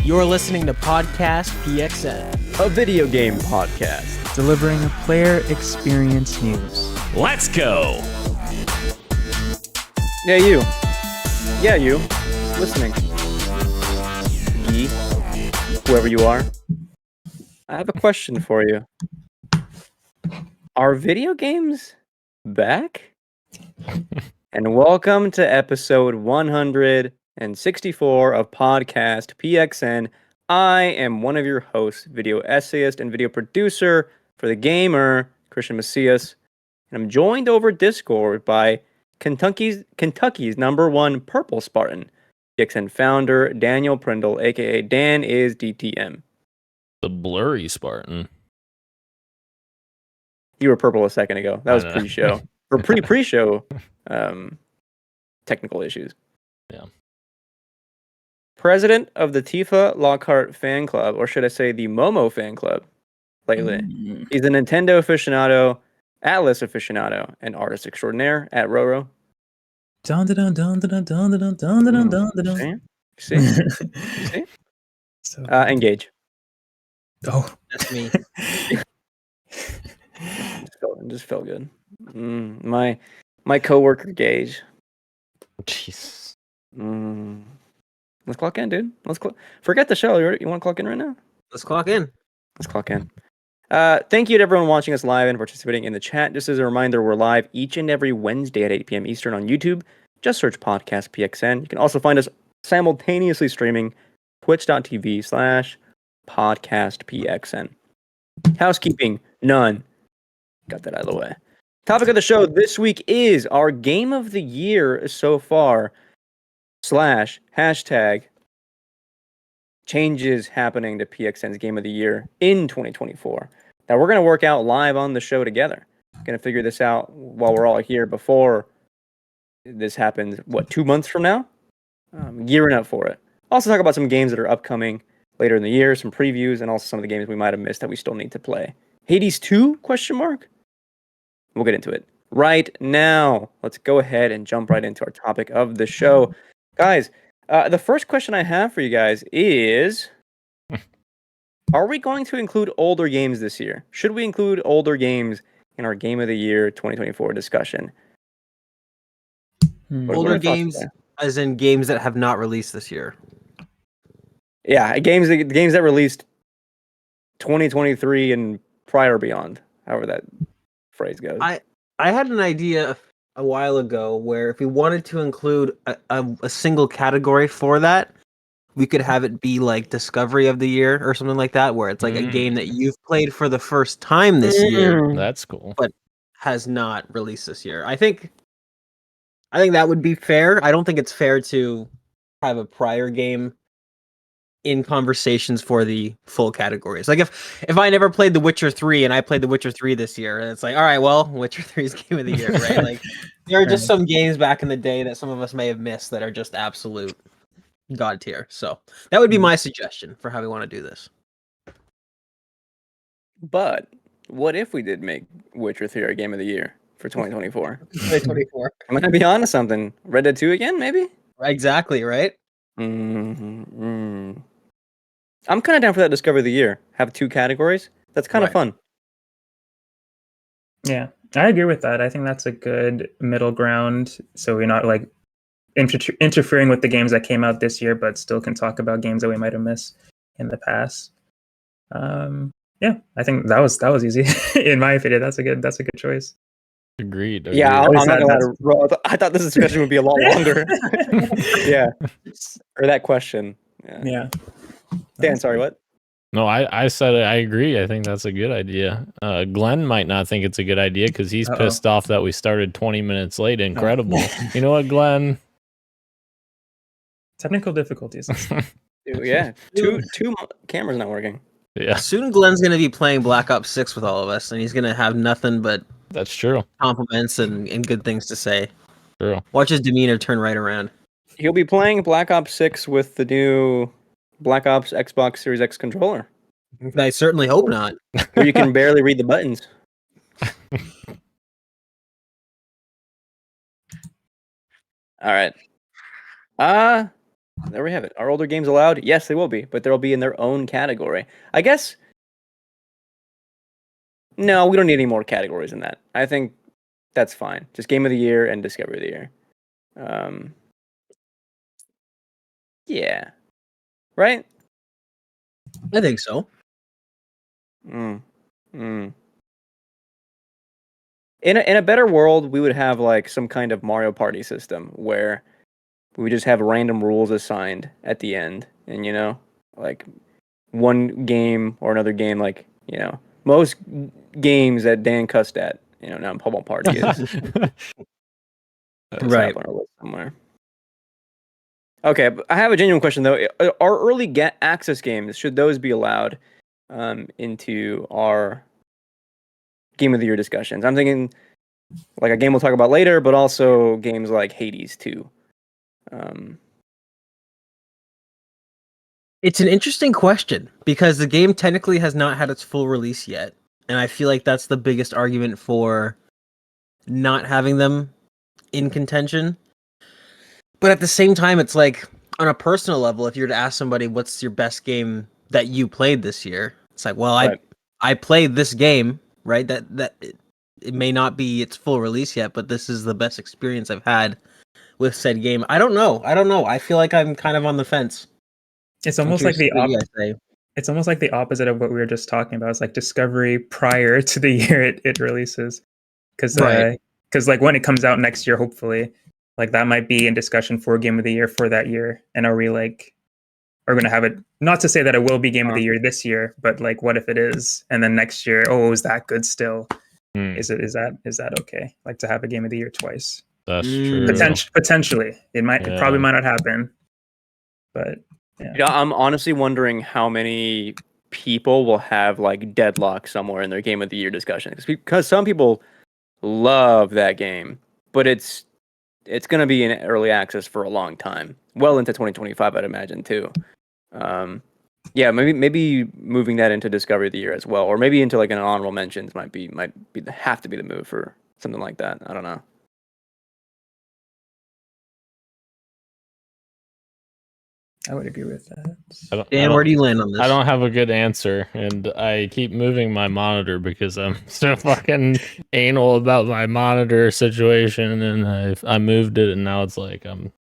You're listening to Podcast PXN, a video game podcast, delivering a player experience news. Let's go! Yeah, you, listening. Ye, whoever you are. I have a question for you. Are video games back? And welcome to episode 164 of Podcast PXN. I am one of your hosts, video essayist and video producer for The Gamer, Christian Macias. And I'm joined over Discord by Kentucky's number one Purple Spartan, PXN founder Daniel Prindle, aka Dan is DTM. The blurry Spartan. You were purple a second ago. That was pre-show. Or pre-show technical issues. Yeah. President of the Tifa Lockhart fan club, or should I say the Momo fan club, lately. He's a Nintendo aficionado, Atlas aficionado, and artist extraordinaire at Roro. Dun dun dun dun dun dun dun dun dun dun. See? Engage. Oh, that's me. Just felt good. My coworker Gage. Jeez. Let's clock in, dude. Forget the show. You want to clock in right now? Let's clock in. Let's clock in. Thank you to everyone watching us live and participating in the chat. Just as a reminder, we're live each and every Wednesday at 8 p.m. Eastern on YouTube. Just search Podcast PXN. You can also find us simultaneously streaming twitch.tv/podcastpxn. Housekeeping, none. Got that out of the way. Topic of the show this week is our game of the year so far / hashtag changes happening to PXN's game of the year in 2024. Now we're going to work out live on the show together. Going to figure this out while we're all here before this happens, 2 months from now? Gearing up for it. Also talk about some games that are upcoming later in the year, some previews, and also some of the games we might have missed that we still need to play. Hades 2? ? We'll get into it right now. Let's go ahead and jump right into our topic of the show. Guys, the first question I have for you guys is, are we going to include older games this year? Should we include older games in our Game of the Year 2024 discussion? Older games, as in games that have not released this year. Yeah, games that released 2023 and prior beyond, however that phrase goes. I had an idea a while ago where if we wanted to include a single category for that, we could have it be like Discovery of the Year or something like that, where it's like a game that you've played for the first time this year. That's cool. But has not released this year. I think that would be fair. I don't think it's fair to have a prior game in conversations for the full categories. Like if I never played The Witcher 3 and I played The Witcher 3 this year, and it's like, all right, well, Witcher 3 is game of the year, right? Like there are just some games back in the day that some of us may have missed that are just absolute god tier. So that would be my suggestion for how we want to do this. But what if we did make Witcher 3 our game of the year for 2024? 2024. I'm going to be honest something. Red Dead 2 again, maybe? Exactly, right? I'm kind of down for that Discovery of the Year. Have 2 categories. That's kind of fun. yeah, I agree with that. I think that's a good middle ground. So we're not like interfering with the games that came out this year, but still can talk about games that we might have missed in the past. Yeah, I think that was easy. In my opinion, that's a good choice. Agreed. Yeah, I'm not gonna lie to Ro. I thought this discussion would be a lot longer. Yeah, or that question. Yeah. Dan, sorry, what? No, I said I agree. I think that's a good idea. Glenn might not think it's a good idea because he's pissed off that we started 20 minutes late. Incredible. You know what, Glenn? Technical difficulties. Yeah, two cameras not working. Yeah, Soon Glenn's going to be playing Black Ops 6 with all of us, and he's going to have nothing but that's true. Compliments and good things to say. True. Watch his demeanor turn right around. He'll be playing Black Ops 6 with the new Black Ops Xbox Series X controller. I certainly hope not. Where you can barely read the buttons. All right. There we have it. Are older games allowed? Yes, they will be, but they'll be in their own category. I guess. No, we don't need any more categories than that. I think that's fine. Just Game of the Year and Discovery of the Year. Yeah. Right? I think so. In a better world, we would have like some kind of Mario Party system where we would just have random rules assigned at the end, and like one game or another game, like most games that Dan cussed at, now in Pummel Party is Right. on our list somewhere. Okay, but I have a genuine question though. Our early access games, should those be allowed into our Game of the Year discussions? I'm thinking like a game we'll talk about later, but also games like Hades too. It's an interesting question because the game technically has not had its full release yet. And I feel like that's the biggest argument for not having them in contention. But at the same time, it's like on a personal level, if you were to ask somebody what's your best game that you played this year, it's like, well, Right. I played this game, right? That it may not be its full release yet, but this is the best experience I've had with said game. I don't know. I feel like I'm kind of on the fence. It's almost like the what you guys say. it's almost like the opposite of what we were just talking about. It's like Discovery prior to the year it releases, because Right. like when it comes out next year, hopefully, like that might be in discussion for Game of the Year for that year. And are we like are going to have it? Not to say that it will be Game of the Year this year, but like what if it is, and then next year, oh, is that good still? Is that okay? Like to have a Game of the Year twice? That's true. Potentially, it probably might not happen, but. Yeah. I'm honestly wondering how many people will have like Deadlock somewhere in their Game of the Year discussion, because some people love that game, but it's going to be in early access for a long time, well into 2025, I'd imagine too. Yeah, maybe moving that into Discovery of the Year as well, or maybe into like an honorable mentions might have to be the move for something like that. I don't know. I would agree with that. Dan, where do you land on this? I don't have a good answer, and I keep moving my monitor because I'm so fucking anal about my monitor situation, and I moved it, and now it's like I've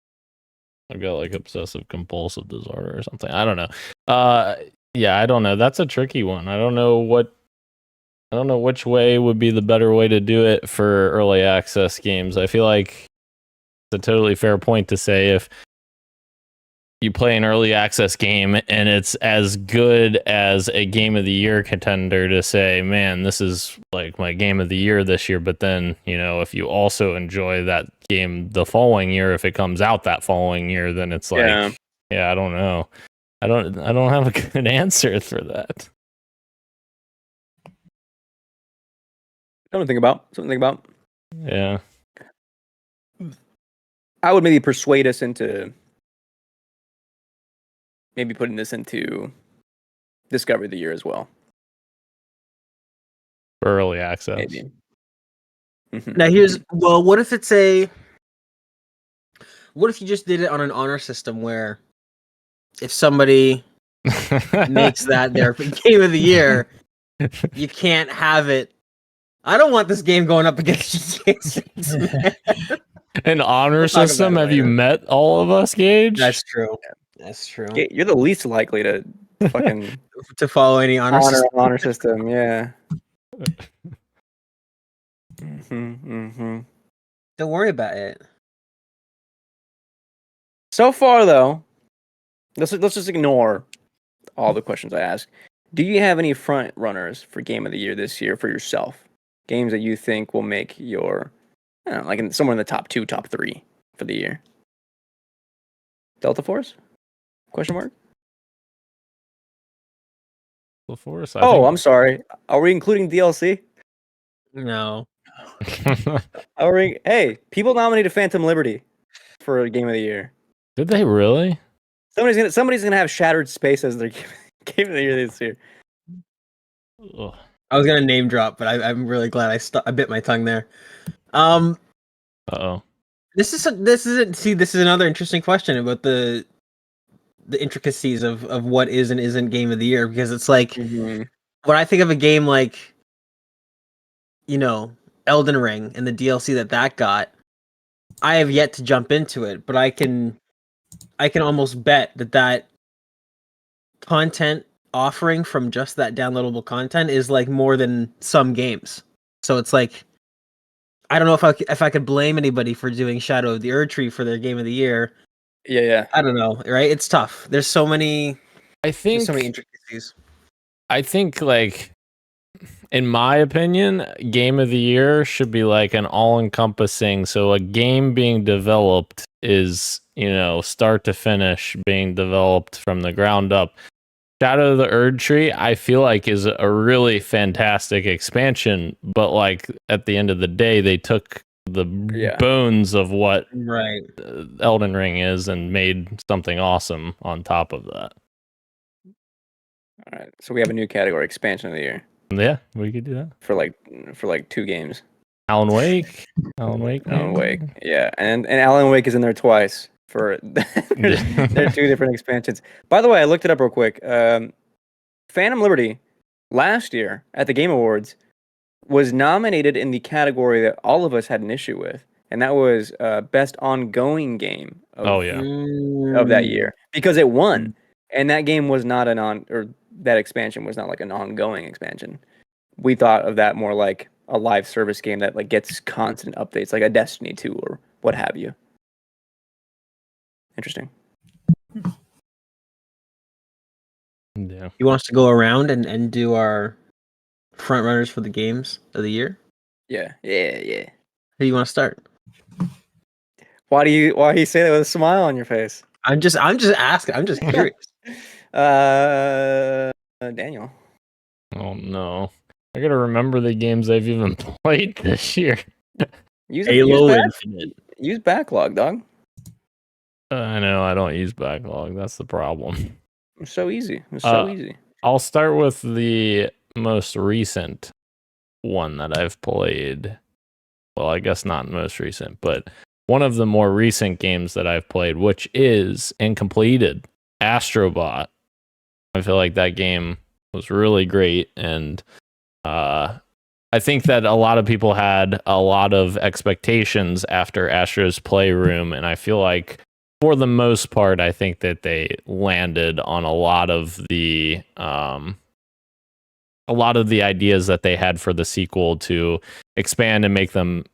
got like obsessive compulsive disorder or something. I don't know. Yeah, I don't know. That's a tricky one. I don't know which way would be the better way to do it for early access games. I feel like it's a totally fair point to say if you play an early access game and it's as good as a Game of the Year contender, to say, man, this is like my Game of the Year this year. But then, if you also enjoy that game the following year, if it comes out that following year, then it's like, yeah, I don't know. I don't have a good answer for that. Something to think about. Yeah. I would maybe persuade us into maybe putting this into Discovery of the Year as well. For early access. Maybe. Now what if you just did it on an honor system where if somebody makes that their Game of the Year, you can't have it. I don't want this game going up against an honor system. Have you met all of us, Gage? That's true. That's true. You're the least likely to fucking to follow any honor system. Yeah. Don't worry about it. So far, though, let's just ignore all the questions I ask. Do you have any front runners for Game of the Year this year for yourself? Games that you think will make your, somewhere in the top 2, top 3 for the year? Delta Force? Question mark? Delta Force? I'm sorry. Are we including DLC? No. Hey, people nominated Phantom Liberty for a Game of the Year. Did they really? Somebody's gonna have Shattered Space as their Game of the Year this year. Ugh. I was gonna name drop, but I'm really glad I bit my tongue there. Uh-oh. This is another interesting question about the the intricacies of what is and isn't game of the year, because it's like Mhm. when I think of a game like, you know, Elden Ring and the DLC that got, I have yet to jump into it, but I can almost bet that content offering from just that downloadable content is like more than some games. So it's like, I don't know if I could blame anybody for doing Shadow of the Erdtree for their game of the year. Yeah. I don't know, right? It's tough. There's so many I think intricacies. like, in my opinion, game of the year should be like an all-encompassing. So a game being developed is, start to finish being developed from the ground up. Shadow of the Erdtree, I feel like, is a really fantastic expansion, but like at the end of the day, they took the bones of what Elden Ring is and made something awesome on top of that. All right, so we have a new category: expansion of the year. Yeah, we could do that for like 2 games. Alan Wake. Yeah, and Alan Wake is in there twice. They're 2 different expansions. By the way, I looked it up real quick. Phantom Liberty last year at the Game Awards was nominated in the category that all of us had an issue with, and that was best ongoing game of that year, because it won, and that game was not that expansion was not like an ongoing expansion. We thought of that more like a live service game that like gets constant updates, like a Destiny 2 or what have you. Interesting. Yeah. You want us to go around and do our front runners for the games of the year? Yeah. Who do you want to start? Why do you say that with a smile on your face? I'm just asking. I'm just curious. Daniel. Oh no. I gotta remember the games I've even played this year. Halo Infinite. Use backlog, dog. I know, I don't use backlog. That's the problem. It's so easy. Easy. I'll start with the most recent one that I've played. Well, I guess not most recent, but one of the more recent games that I've played, which is and completed, Astrobot. I feel like that game was really great, and I think that a lot of people had a lot of expectations after Astro's Playroom, and I feel like for the most part, I think that they landed on a lot of the ideas that they had for the sequel to expand and make them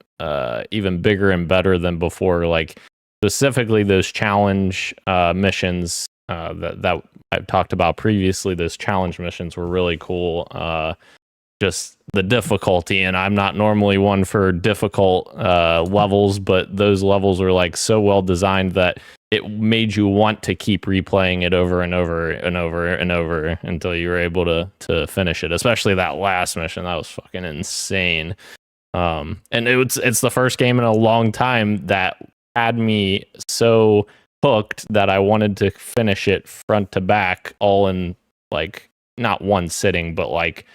even bigger and better than before. Like specifically those challenge missions that I've talked about previously. Those challenge missions were really cool. Just the difficulty, and I'm not normally one for difficult levels, but those levels were like so well designed that it made you want to keep replaying it over and over and over and over until you were able to finish it. Especially that last mission, that was fucking insane. And it's the first game in a long time that had me so hooked that I wanted to finish it front to back, all in like not one sitting, but like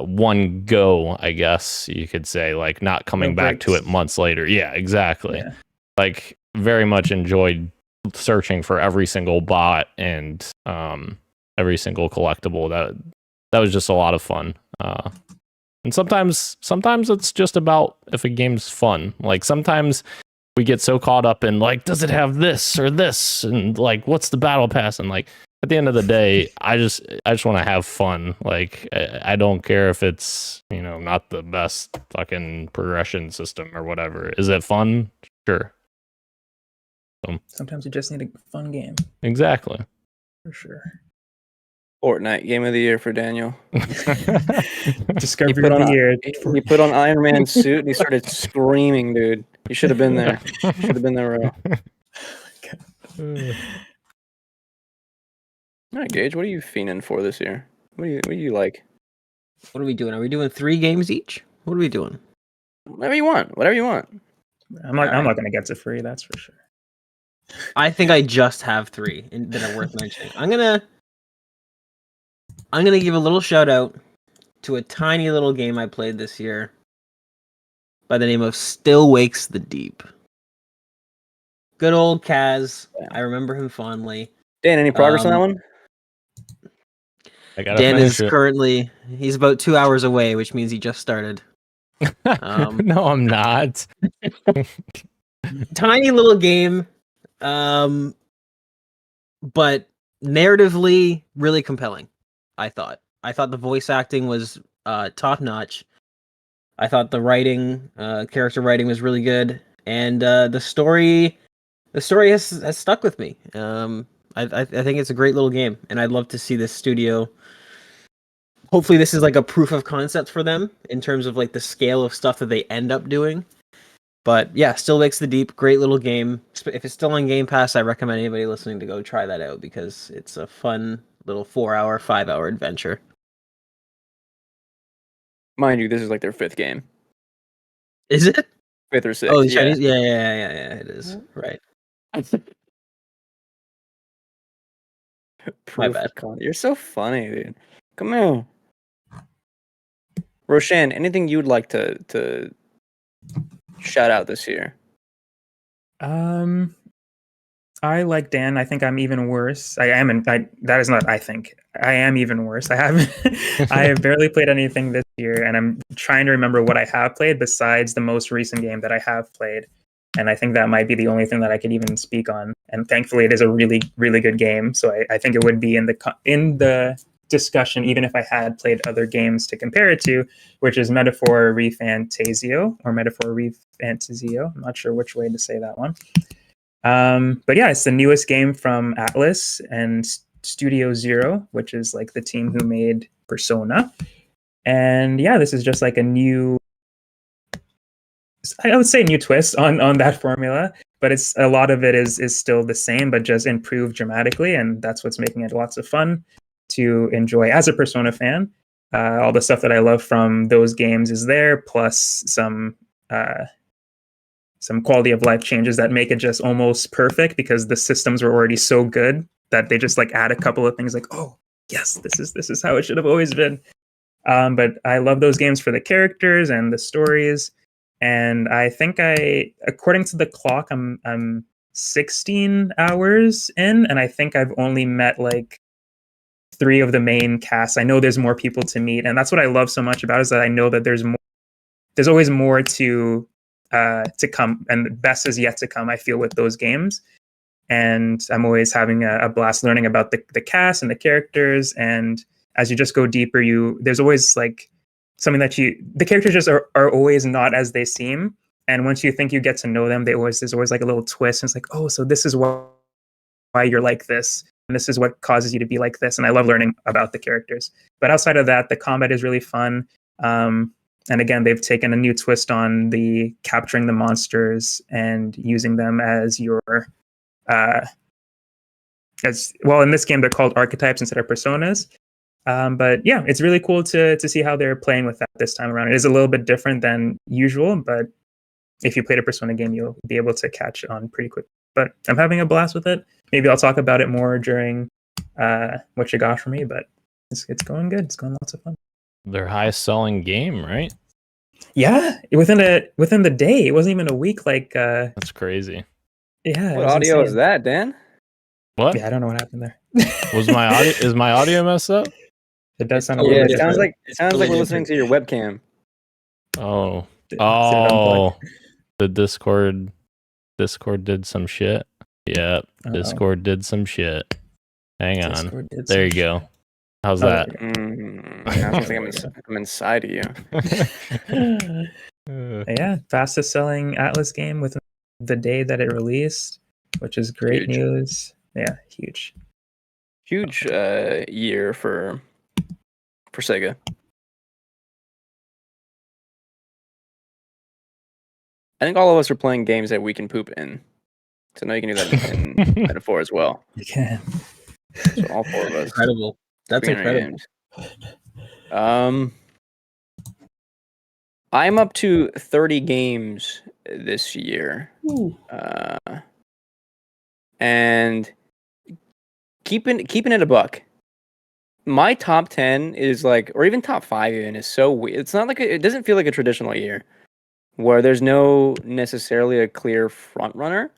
one go, I guess you could say, like not coming back to it months later. Yeah, exactly. Yeah. Like very much enjoyed searching for every single bot and every single collectible. That was just a lot of fun. And sometimes it's just about if a game's fun. Like sometimes we get so caught up in like, does it have this or this, and like what's the battle pass, and like at the end of the day, I just want to have fun. Like I don't care if it's, not the best fucking progression system or whatever. Is it fun? Sure. Sometimes you just need a fun game. Exactly. For sure. Fortnite game of the year for Daniel. Discovery of the year. He put on Iron Man's suit and he started screaming, dude. You should have been there. You should have been there, real. All right, Gage, what are you fiending for this year? What do you like? What are we doing? Are we doing 3 games each? What are we doing? Whatever you want. I'm not gonna get to free, that's for sure. I think I just have 3 that are worth mentioning. I'm gonna give a little shout out to a tiny little game I played this year by the name of Still Wakes the Deep. Good old Kaz. I remember him fondly. Dan, any progress on that one? I gotta Dan finish is it. he's about 2 hours away, which means he just started. No, I'm not. Tiny little game, but narratively really compelling. I thought the voice acting was top notch. I thought the writing, character writing was really good, and the story has stuck with me. I think it's a great little game, and I'd love to see this studio. Hopefully, this is like a proof of concept for them in terms of like the scale of stuff that they end up doing. But yeah, Still Lakes the Deep, great little game. If it's still on Game Pass, I recommend anybody listening to go try that out because it's a fun little 4-hour, 5-hour adventure. Mind you, this is like their 5th game. Is it? 5th or 6th. Oh, the yeah. Chinese? Yeah, it is. Right. Proof bad. of You're so funny, dude. Come here. Roshan, anything you'd like to shout out this year? I like Dan. I think I'm even worse. That is not. I think I am even worse. I have barely played anything this year, and I'm trying to remember what I have played besides the most recent game that I have played. And I think that might be the only thing that I could even speak on. And thankfully, it is a really, really good game. So I think it would be in the discussion, even if I had played other games to compare it to, which is Metaphor ReFantasio or Metaphor ReFantasio. I'm not sure which way to say that one. But yeah, it's the newest game from Atlus and Studio Zero, which is like the team who made Persona. And yeah, this is just like a new, I would say, new twist on that formula. But it's a lot of it is still the same, but just improved dramatically, and that's what's making it lots of fun to enjoy as a Persona fan. All the stuff that I love from those games is there, plus some quality of life changes that make it just almost perfect because the systems were already so good that they just like add a couple of things like, oh yes, this is how it should have always been. But I love those games for the characters and the stories. And I think according to the clock, I'm 16 hours in, and I think I've only met like 3 of the main casts. I know there's more people to meet, and that's what I love so much about it, is that I know that there's more. There's always more to come, and the best is yet to come, I feel, with those games. And I'm always having a blast learning about the cast and the characters. And as you just go deeper, there's always like something that the characters just are always not as they seem. And once you think you get to know them, there's always like a little twist. And it's like, oh, so this is why you're like this. And this is what causes you to be like this. And I love learning about the characters. But outside of that, the combat is really fun. And again, they've taken a new twist on the capturing the monsters and using them as your, as well, in this game, they're called archetypes instead of personas. But yeah, it's really cool to see how they're playing with that this time around. It is a little bit different than usual, but if you played a Persona game, you'll be able to catch on pretty quick. But I'm having a blast with it. Maybe I'll talk about it more during what you got for me, but it's going good. It's going lots of fun. Their highest selling game, right? Yeah, within the day. It wasn't even a week. Like that's crazy. Yeah. What audio is that, Dan? What? Yeah, I don't know what happened there. Was my audio? Is my audio messed up? It does sound. Yeah, it sounds like we're listening to your webcam. Oh, the Discord did some shit. Yeah, Discord did some shit. Hang on. There you go. How's that? I think I'm inside of you. Yeah, fastest selling Atlus game within the day that it released, which is great news. Yeah, huge year for Sega. I think all of us are playing games that we can poop in. So now you can do that in Metaphor as well. You can. So all 4 of us. Incredible. That's incredible. I'm up to 30 games this year. And keeping it a buck. My top 10 is like, or even top 5 even, is so weird. It's not like it doesn't feel like a traditional year where there's no necessarily a clear front runner.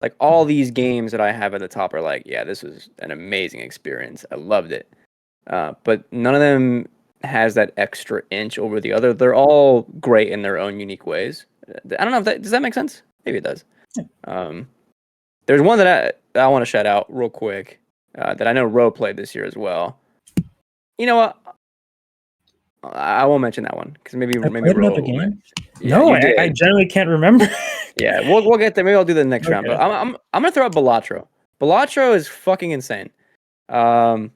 Like all these games that I have at the top are like, yeah, this was an amazing experience. I loved it. But none of them has that extra inch over the other. They're all great in their own unique ways. I don't know if that does that make sense? Maybe it does. There's one that I want to shout out real quick that I know Ro played this year as well. You know what? I won't mention that one because maybe played Ro another will game? Yeah, No, you did. I generally can't remember. Yeah, we'll get there. Maybe I'll do the next round. Okay. But I'm gonna throw out Balatro. Balatro is fucking insane. Oh,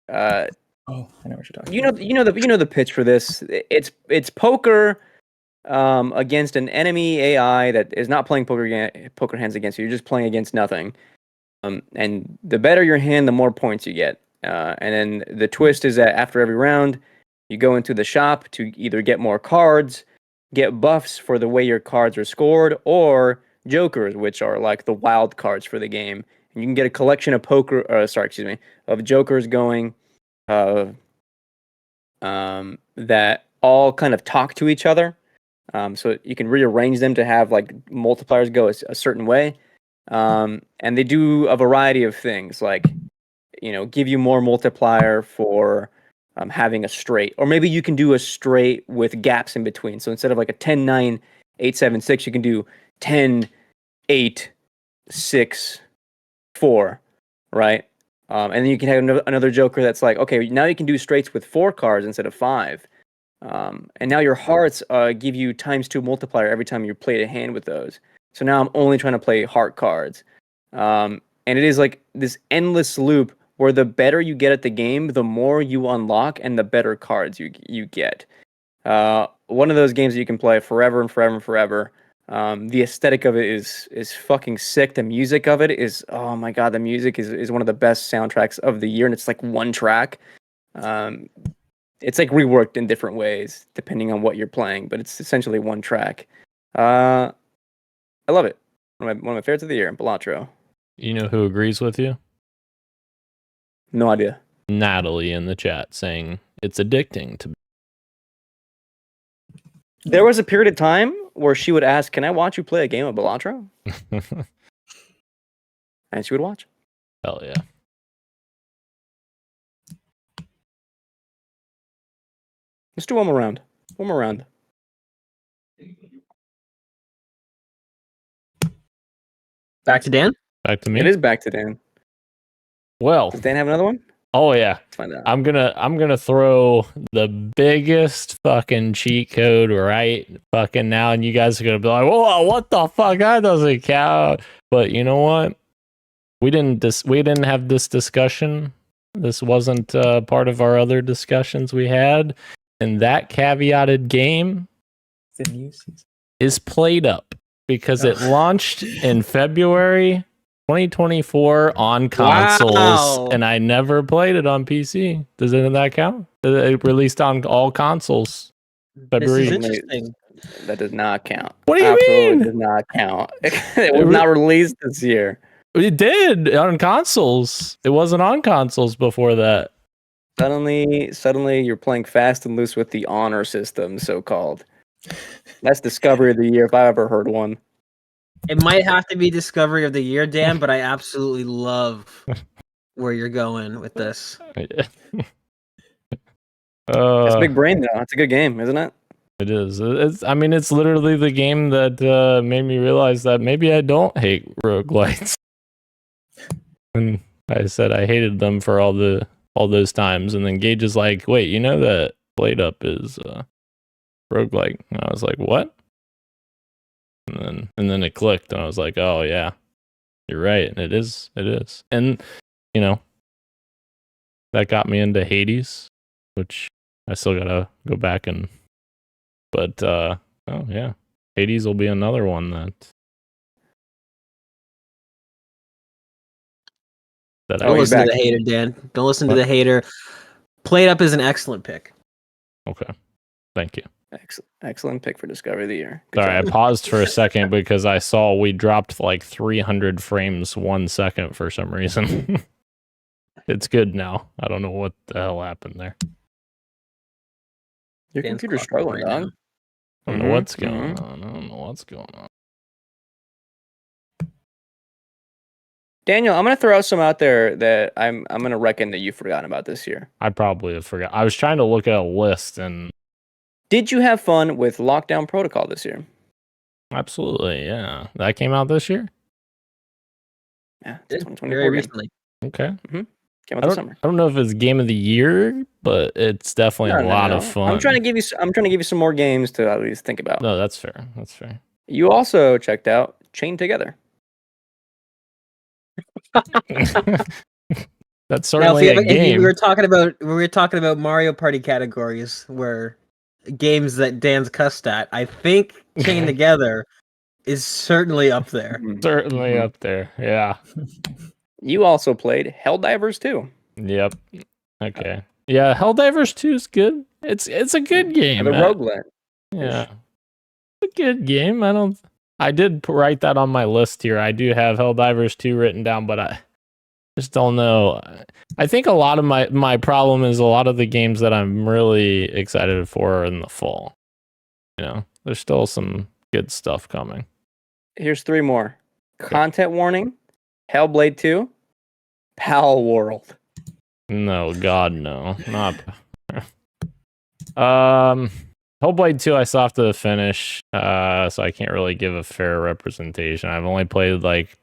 I know what you're talking about. You know the pitch for this. It's poker against an enemy AI that is not playing poker hands against you. You're just playing against nothing. And the better your hand, the more points you get. And then the twist is that after every round, you go into the shop to either get more cards, get buffs for the way your cards are scored, or jokers, which are like the wild cards for the game. And you can get a collection of of jokers going, that all kind of talk to each other. So you can rearrange them to have like multipliers go a certain way. And they do a variety of things like, give you more multiplier for having a straight, or maybe you can do a straight with gaps in between. So instead of like a 10, 9, 8, 7, 6, you can do 10, 8, 6, 4, right? And then you can have another joker that's like, okay, now you can do straights with 4 cards instead of 5. And now your hearts give you ×2 multiplier every time you play a hand with those. So now I'm only trying to play heart cards. And it is like this endless loop where the better you get at the game, the more you unlock and the better cards you get. One of those games that you can play forever and forever and forever. The aesthetic of it is fucking sick. The music of it is, oh my god, the music is one of the best soundtracks of the year, and it's like one track. It's like reworked in different ways depending on what you're playing, but it's essentially one track. I love it. One of my favorites of the year, Balatro. You know who agrees with you? No idea. Natalie in the chat saying it's addicting to. There was a period of time where she would ask, "Can I watch you play a game of Balatro?" And she would watch. Hell yeah. Let's do one more round. One more round. Back to Dan. Back to me. It is back to Dan. Well, Does Dan have another one? oh yeah. Let's find out. I'm gonna throw the biggest fucking cheat code right fucking now, and you guys are gonna be like, "Whoa, what the fuck? That doesn't count." But you know what? We didn't have this discussion. This wasn't part of our other discussions we had, and that caveated game The new season. is played up because it launched in February 2024 on consoles, Wow. and I never played it on PC. Does any of that count? It released on all consoles. This is February. interesting. That does not count. What do you Absolutely mean? does not count. It was not released this year. It did on consoles. It wasn't on consoles before that. Suddenly, you're playing fast and loose with the honor system, so-called. That's discovery of the year if I ever heard one. It might have to be Discovery of the Year, Dan, but I absolutely love where you're going with this. It's big brain though. It's a good game, isn't it? It is. It's literally the game that made me realize that maybe I don't hate roguelites. And I said I hated them for all those times, and then Gage is like, "Wait, you know that Blade Up is roguelike?" And I was like, "What?" And then it clicked, and I was like, "Oh yeah, you're right. It is. And that got me into Hades, which I still gotta go back and. But oh yeah, Hades will be another one that I Don't he's listen to back. the hater, Dan. Don't listen What? to the hater. Played Up is an excellent pick. Okay, thank you. Excellent pick for Discovery of the Year. Good Sorry, I job. paused for a second because I saw we dropped like 300 frames 1 second for some reason. It's good now. I don't know what the hell happened there. Your Dan's computer's clocking struggling, right dog. now. I don't know what's going on. I don't know what's going on. Daniel, I'm gonna throw out some out there that I'm gonna reckon that you've forgotten about this year. I probably have forgot. I was trying to look at a list, and Did you have fun with Lockdown Protocol this year? absolutely, yeah, that came out this year. Yeah, it's a Very 2024 game. recently. Okay, Came out I this don't, summer. I don't know if it's game of the year, but it's definitely a lot of fun. I'm trying to give you some more games to at least think about. No, that's fair. That's fair. You also checked out Chained Together. That's Now, certainly a we game. were talking about Mario Party categories where games that Dan's cussed at. I think Chained Together is certainly up there. Certainly up there. Yeah. You also played Helldivers 2. Yep. Okay. Yeah, Helldivers 2 is good. It's a good game. The roguelite. Yeah. It's a good game. I did write that on my list here. I do have Helldivers 2 written down, but I just don't know. I think a lot of my problem is a lot of the games that I'm really excited for are in the fall. You know, there's still some good stuff coming. Here's 3 more. Content warning, Hellblade 2, Pal World. No, God, no. Not Hellblade 2 I still have to finish, so I can't really give a fair representation. I've only played like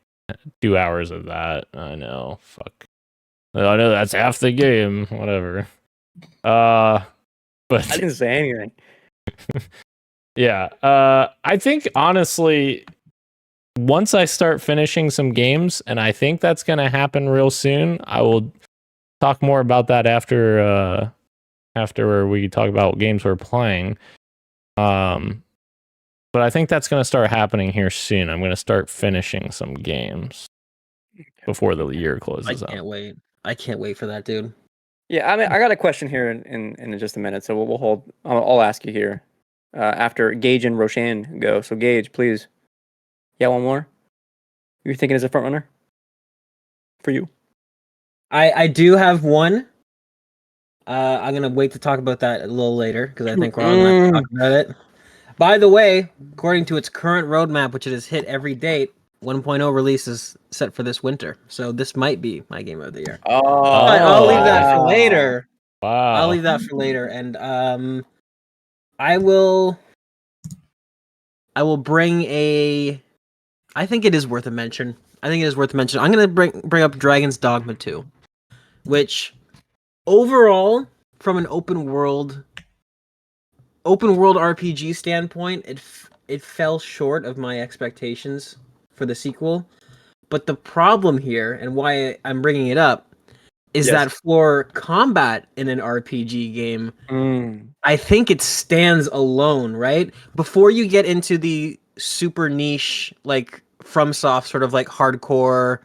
2 hours of that. I know. Fuck. I know that's half the game. Whatever. But I didn't say anything. yeah. I think honestly, once I start finishing some games, and I think that's gonna happen real soon, I will talk more about that after we talk about games we're playing. But I think that's going to start happening here soon. I'm going to start finishing some games before the year closes out. I can't wait for that, dude. Yeah, I mean, I got a question here in just a minute, so we'll hold. I'll ask you here after Gage and Roshan go. So Gage, please. Yeah, one more. You're thinking as a front runner for you? I do have one. I'm gonna wait to talk about that a little later because I think we're all gonna talk about it. By the way, according to its current roadmap, which it has hit every date, 1.0 release is set for this winter. So this might be my game of the year. Oh, But I'll leave that for later. Wow. I'll leave that for later, and I will bring a. I think it is worth a mention. I'm gonna bring up Dragon's Dogma 2, which overall, from an open world RPG standpoint, it fell short of my expectations for the sequel. But the problem here, and why I'm bringing it up, is that for combat in an RPG game, I think it stands alone, right? Before you get into the super niche, like FromSoft sort of like hardcore,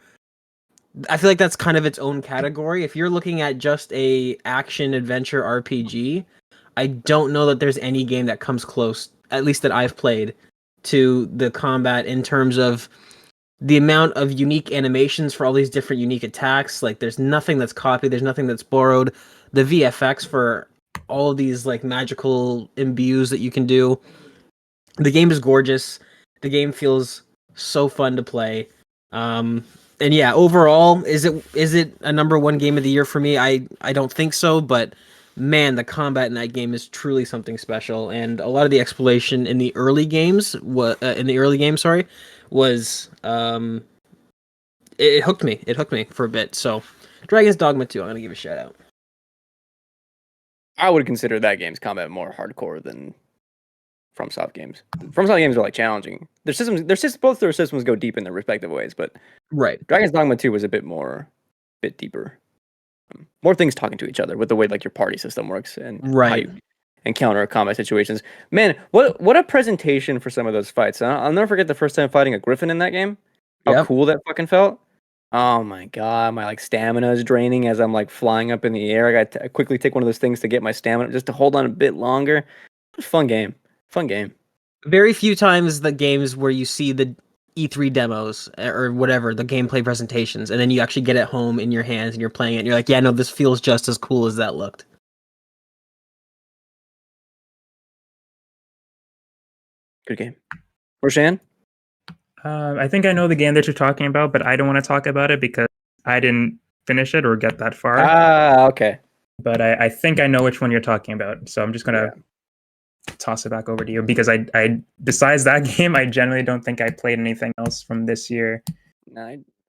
I feel like that's kind of its own category. If you're looking at just a action adventure RPG, I don't know that there's any game that comes close, at least that I've played, to the combat in terms of the amount of unique animations for all these different unique attacks. Like, there's nothing that's copied, there's nothing that's borrowed. The VFX for all of these like magical imbues that you can do. The game is gorgeous. The game feels so fun to play. And yeah, overall, is it a number one game of the year for me? I don't think so, but man, the combat in that game is truly something special, and a lot of the exploration in the early games was it hooked me. It hooked me for a bit. So, Dragon's Dogma 2, I'm gonna give a shout out. I would consider that game's combat more hardcore than FromSoft games. FromSoft games are like challenging. Both their systems go deep in their respective ways, but Right. Dragon's Dogma 2 was a bit deeper. More things talking to each other with the way like your party system works and how you encounter combat situations. Man, what a presentation for some of those fights. I'll never forget the first time fighting a griffin in that game. How cool that fucking felt. Oh my god, my like stamina is draining as I'm like flying up in the air. I got to quickly take one of those things to get my stamina just to hold on a bit longer. It was a fun game. Very few times the games where you see the E3 demos or whatever, the gameplay presentations, and then you actually get it home in your hands and you're playing it and you're like, yeah, no, this feels just as cool as that looked. Good game. Roshan? I think I know the game that you're talking about, but I don't want to talk about it because I didn't finish it or get that far. Okay. But I think I know which one you're talking about. So I'm just gonna toss it back over to you because I besides that game, I generally don't think I played anything else from this year.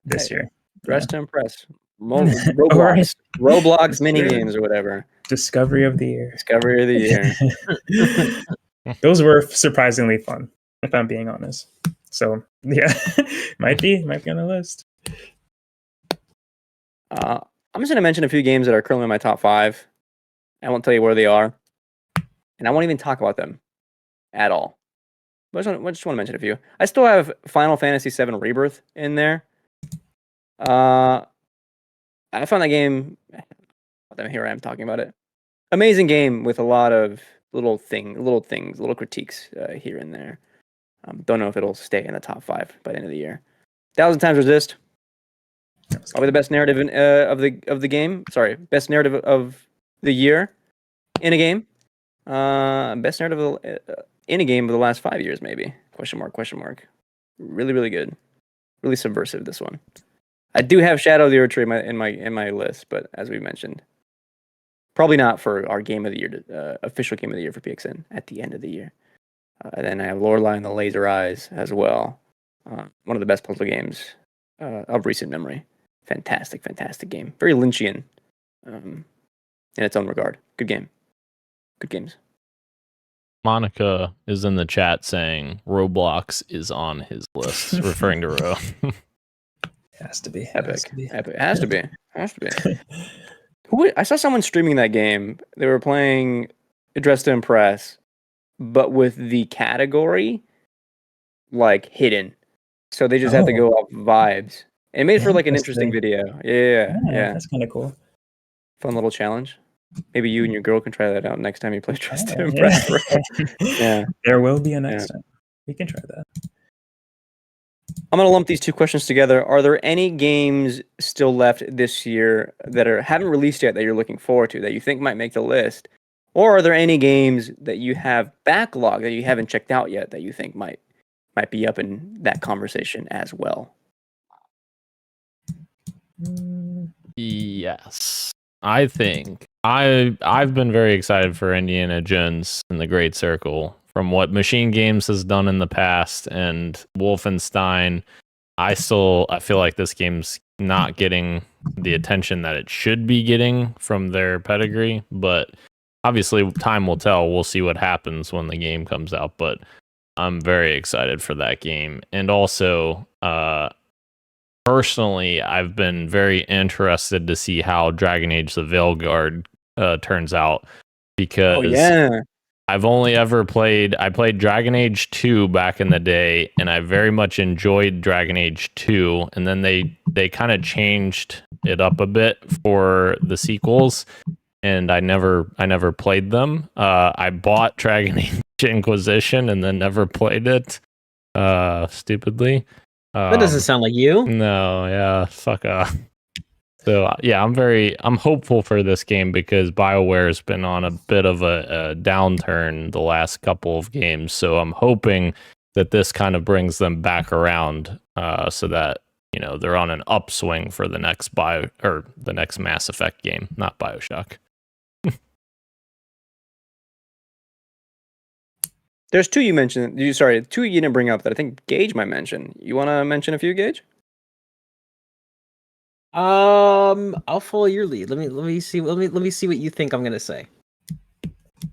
This year. Dress to impress. Roblox, Roblox mini games or whatever. Discovery of the year. Discovery of the year. Those were surprisingly fun, if I'm being honest. So yeah, might be on the list. I'm just gonna mention a few games that are currently in my top 5. I won't tell you where they are, and I won't even talk about them at all. I just want to mention a few. I still have Final Fantasy VII Rebirth in there. I found that game. Here I am talking about it. Amazing game with a lot of little critiques here and there. Don't know if it'll stay in the top 5 by the end of the year. 1,000 Times Resist. Probably the best narrative of the game. Sorry, best narrative of the year in a game. Best narrative in a game of the last 5 years, maybe. Question mark. Really, really good. Really subversive. This one. I do have Shadow of the Erdtree in my list, but as we mentioned, probably not for our game of the year, official game of the year for PXN at the end of the year. And then I have Lorelei and the Laser Eyes as well. One of the best puzzle games of recent memory. Fantastic game. Very Lynchian in its own regard. Good game. Good games. Monica is in the chat saying Roblox is on his list, referring to Ro. Has to be. Epic. Has to be. I saw someone streaming that game. They were playing Dress to Impress, but with the category like hidden. So they just had to go off vibes. And it made for like an interesting video. Yeah. That's kind of cool. Fun little challenge. Maybe you and your girl can try that out next time you play Dress to Impress. Yeah. There will be a next time. We can try that. I'm going to lump these two questions together. Are there any games still left this year that haven't released yet that you're looking forward to that you think might make the list? Or are there any games that you have backlog that you haven't checked out yet that you think might be up in that conversation as well? Yes. I think I've been very excited for Indiana Jones and the Great Circle. From what Machine Games has done in the past and Wolfenstein, I feel like this game's not getting the attention that it should be getting from their pedigree, but obviously time will tell. We'll see what happens when the game comes out, but I'm very excited for that game. And also, personally, I've been very interested to see how Dragon Age the Veilguard turns out, because I've only ever played Dragon Age 2 back in the day, and I very much enjoyed Dragon Age 2, and then they kind of changed it up a bit for the sequels, and I never played them. I bought Dragon Age Inquisition and then never played it, stupidly. That doesn't sound like you. No, yeah, fuck off. So yeah, I'm hopeful for this game because BioWare's been on a bit of a downturn the last couple of games. So I'm hoping that this kind of brings them back around, so that they're on an upswing for the next the next Mass Effect game, not BioShock. There's two you mentioned. Two you didn't bring up that I think Gage might mention. You want to mention a few, Gage? I'll follow your lead. Let me see what you think I'm gonna say.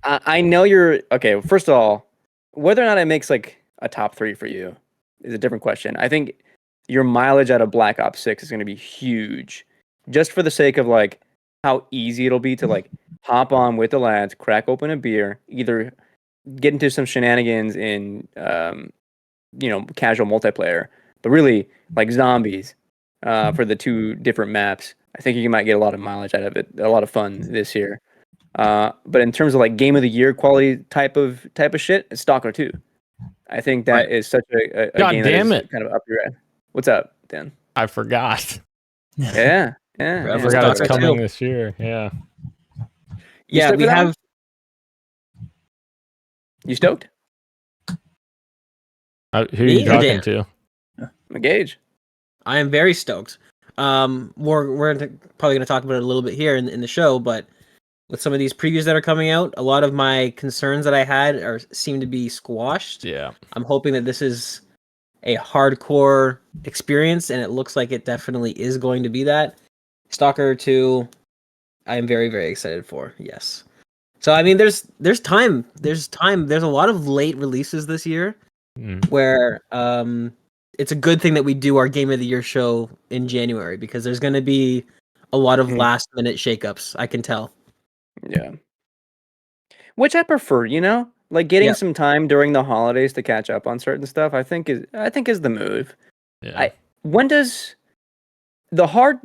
I know you're okay. First of all, whether or not it makes like a top 3 for you is a different question. I think your mileage out of Black Ops 6 is going to be huge, just for the sake of like how easy it'll be to like hop on with the lads, crack open a beer, either get into some shenanigans in casual multiplayer, but really like zombies. For the 2 different maps, I think you might get a lot of mileage out of it, a lot of fun this year. But in terms of like game of the year quality type of shit, it's Stalker 2. I think that is such a game that is kind of up your head. What's up, Dan? I forgot. Yeah. I forgot it's coming this year. Yeah. Yeah, we have. You stoked? Who are you talking to? Engage. I am very stoked. We're probably going to talk about it a little bit here in the show, but with some of these previews that are coming out, a lot of my concerns that I had seem to be squashed. Yeah. I'm hoping that this is a hardcore experience, and it looks like it definitely is going to be that. Stalker 2, I am very, very excited for. Yes. So I mean, there's time. There's a lot of late releases this year, where it's a good thing that we do our Game of the Year show in January, because there's going to be a lot of last minute shakeups. I can tell. Yeah. Which I prefer, like getting some time during the holidays to catch up on certain stuff. I think is the move. Yeah. When does the hard?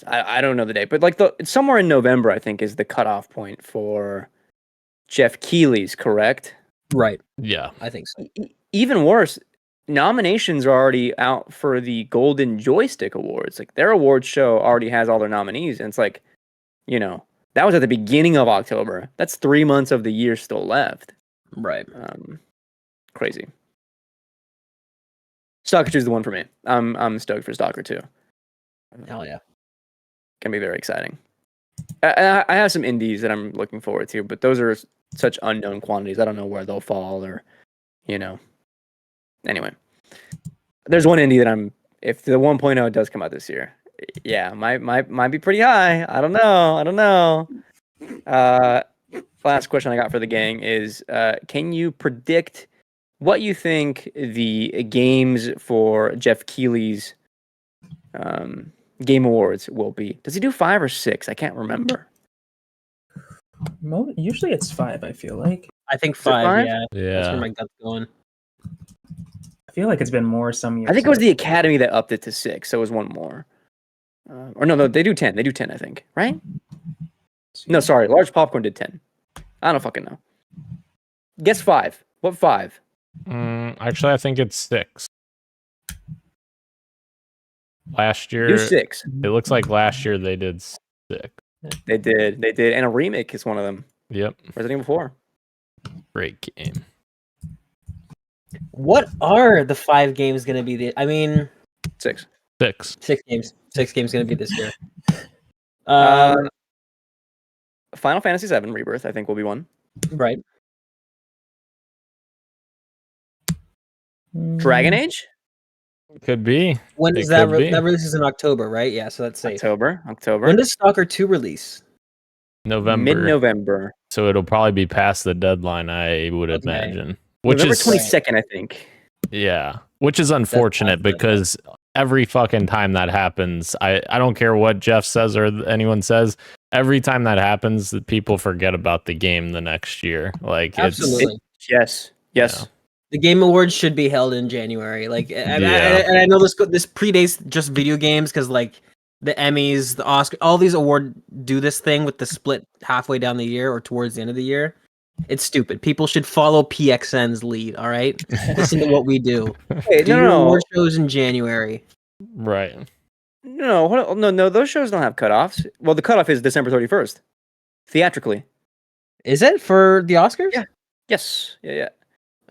I don't know the date, but like somewhere in November, I think is the cutoff point for Jeff Keighley's. Correct? Right. Yeah. I think so. Even worse, nominations are already out for the Golden Joystick Awards. Like their awards show already has all their nominees, and it's like, that was at the beginning of October. That's 3 months of the year still left. Right. Crazy. Stalker 2 is the one for me. I'm stoked for Stalker 2. Hell yeah. Can be very exciting. I have some indies that I'm looking forward to, but those are such unknown quantities. I don't know where they'll fall, or Anyway, there's one indie that if the 1.0 does come out this year, yeah, might be pretty high. I don't know. Last question I got for the gang is, can you predict what you think the games for Jeff Keighley's Game Awards will be? Does he do 5 or 6? I can't remember. Usually it's 5, I feel like. I think Is it 5, 5? yeah. Yeah. That's where my gut's going. I feel like it's been more some years. I think it was the Academy that upped it to 6, so it was one more. Or no, they do 10. They do 10, I think, right? No, sorry, Large Popcorn did 10. I don't fucking know. Guess 5. What 5? Actually, I think it's 6. Last year, Do 6. it looks like last year they did 6. They did, and a remake is one of them. Yep. Resident Evil 4. Great game. What are the 5 games going to be? I mean, 6. 6. 6 games. 6 games going to be this year. Final Fantasy VII Rebirth, I think, will be one. Right. Dragon Age? Could be. When It does that could be. that releases in October, right? Yeah, so that's safe. October. When does Stalker 2 release? November. Mid-November. So it'll probably be past the deadline, I would Okay. imagine. Which November is 22nd, I think. Yeah. Which is unfortunate because every fucking time that happens, I don't care what Jeff says or anyone says, every time that happens, people forget about the game the next year. Like Absolutely. Yes. Yeah. The Game Awards should be held in January. Like, and I know this predates just video games, because like the Emmys, the Oscar, all these award do this thing with the split halfway down the year or towards the end of the year. It's stupid. People should follow PXN's lead. All right, listen to what we do. Hey, Do your award shows in January. Right. No. Those shows don't have cutoffs. Well, the cutoff is December 31st, theatrically. Is it for the Oscars? Yeah. Yes. Yeah.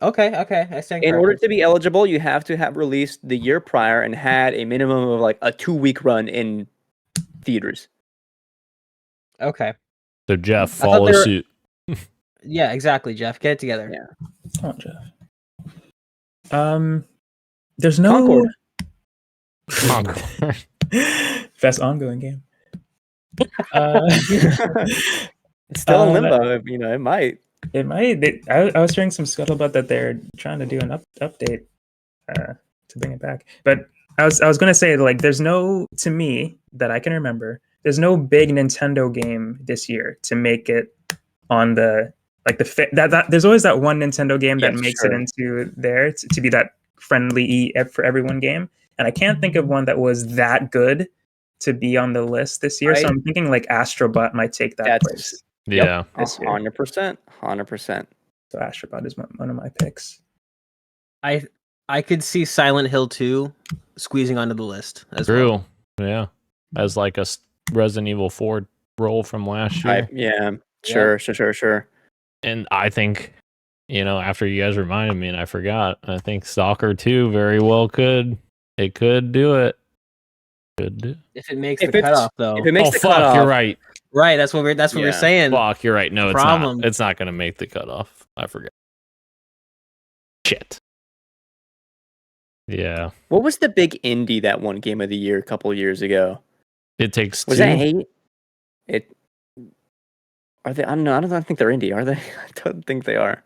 Okay. I stand In corrected. order to be eligible, you have to have released the year prior and had a minimum of like a 2-week run in theaters. Okay. So Jeff, I thought follow they were- suit. Yeah, exactly, Jeff. Get it together. Yeah. Oh, Jeff. There's no Concord. best ongoing game. It's still in limbo. It might. It might. I was hearing some scuttlebutt that they're trying to do an update to bring it back. But I was going to say, like, there's no, to me that I can remember, there's no big Nintendo game this year to make it on the there's always that one Nintendo game that makes it into there to be that friendly for everyone game. And I can't think of one that was that good to be on the list this year. So I'm thinking like Astrobot might take that place. Yeah. 100%. So Astrobot is one of my picks. I could see Silent Hill 2 squeezing onto the list as well. True. Yeah. As like a Resident Evil 4 role from last year. Yeah. Sure. And I think, after you guys reminded me and I forgot, I think Stalker 2 very well could It could do it. Could do. If it makes If the it's- cutoff, though. If it makes Oh the fuck, cutoff, you're right. Right, that's what we're Yeah. saying. Fuck, you're right. No, it's Problem. not. It's not gonna make the cutoff. I forgot. Shit. Yeah. What was the big indie that won Game of the Year a couple years ago? It takes Was two. that Hate? It. Are they? I don't know. I don't think they're indie. Are they? I don't think they are.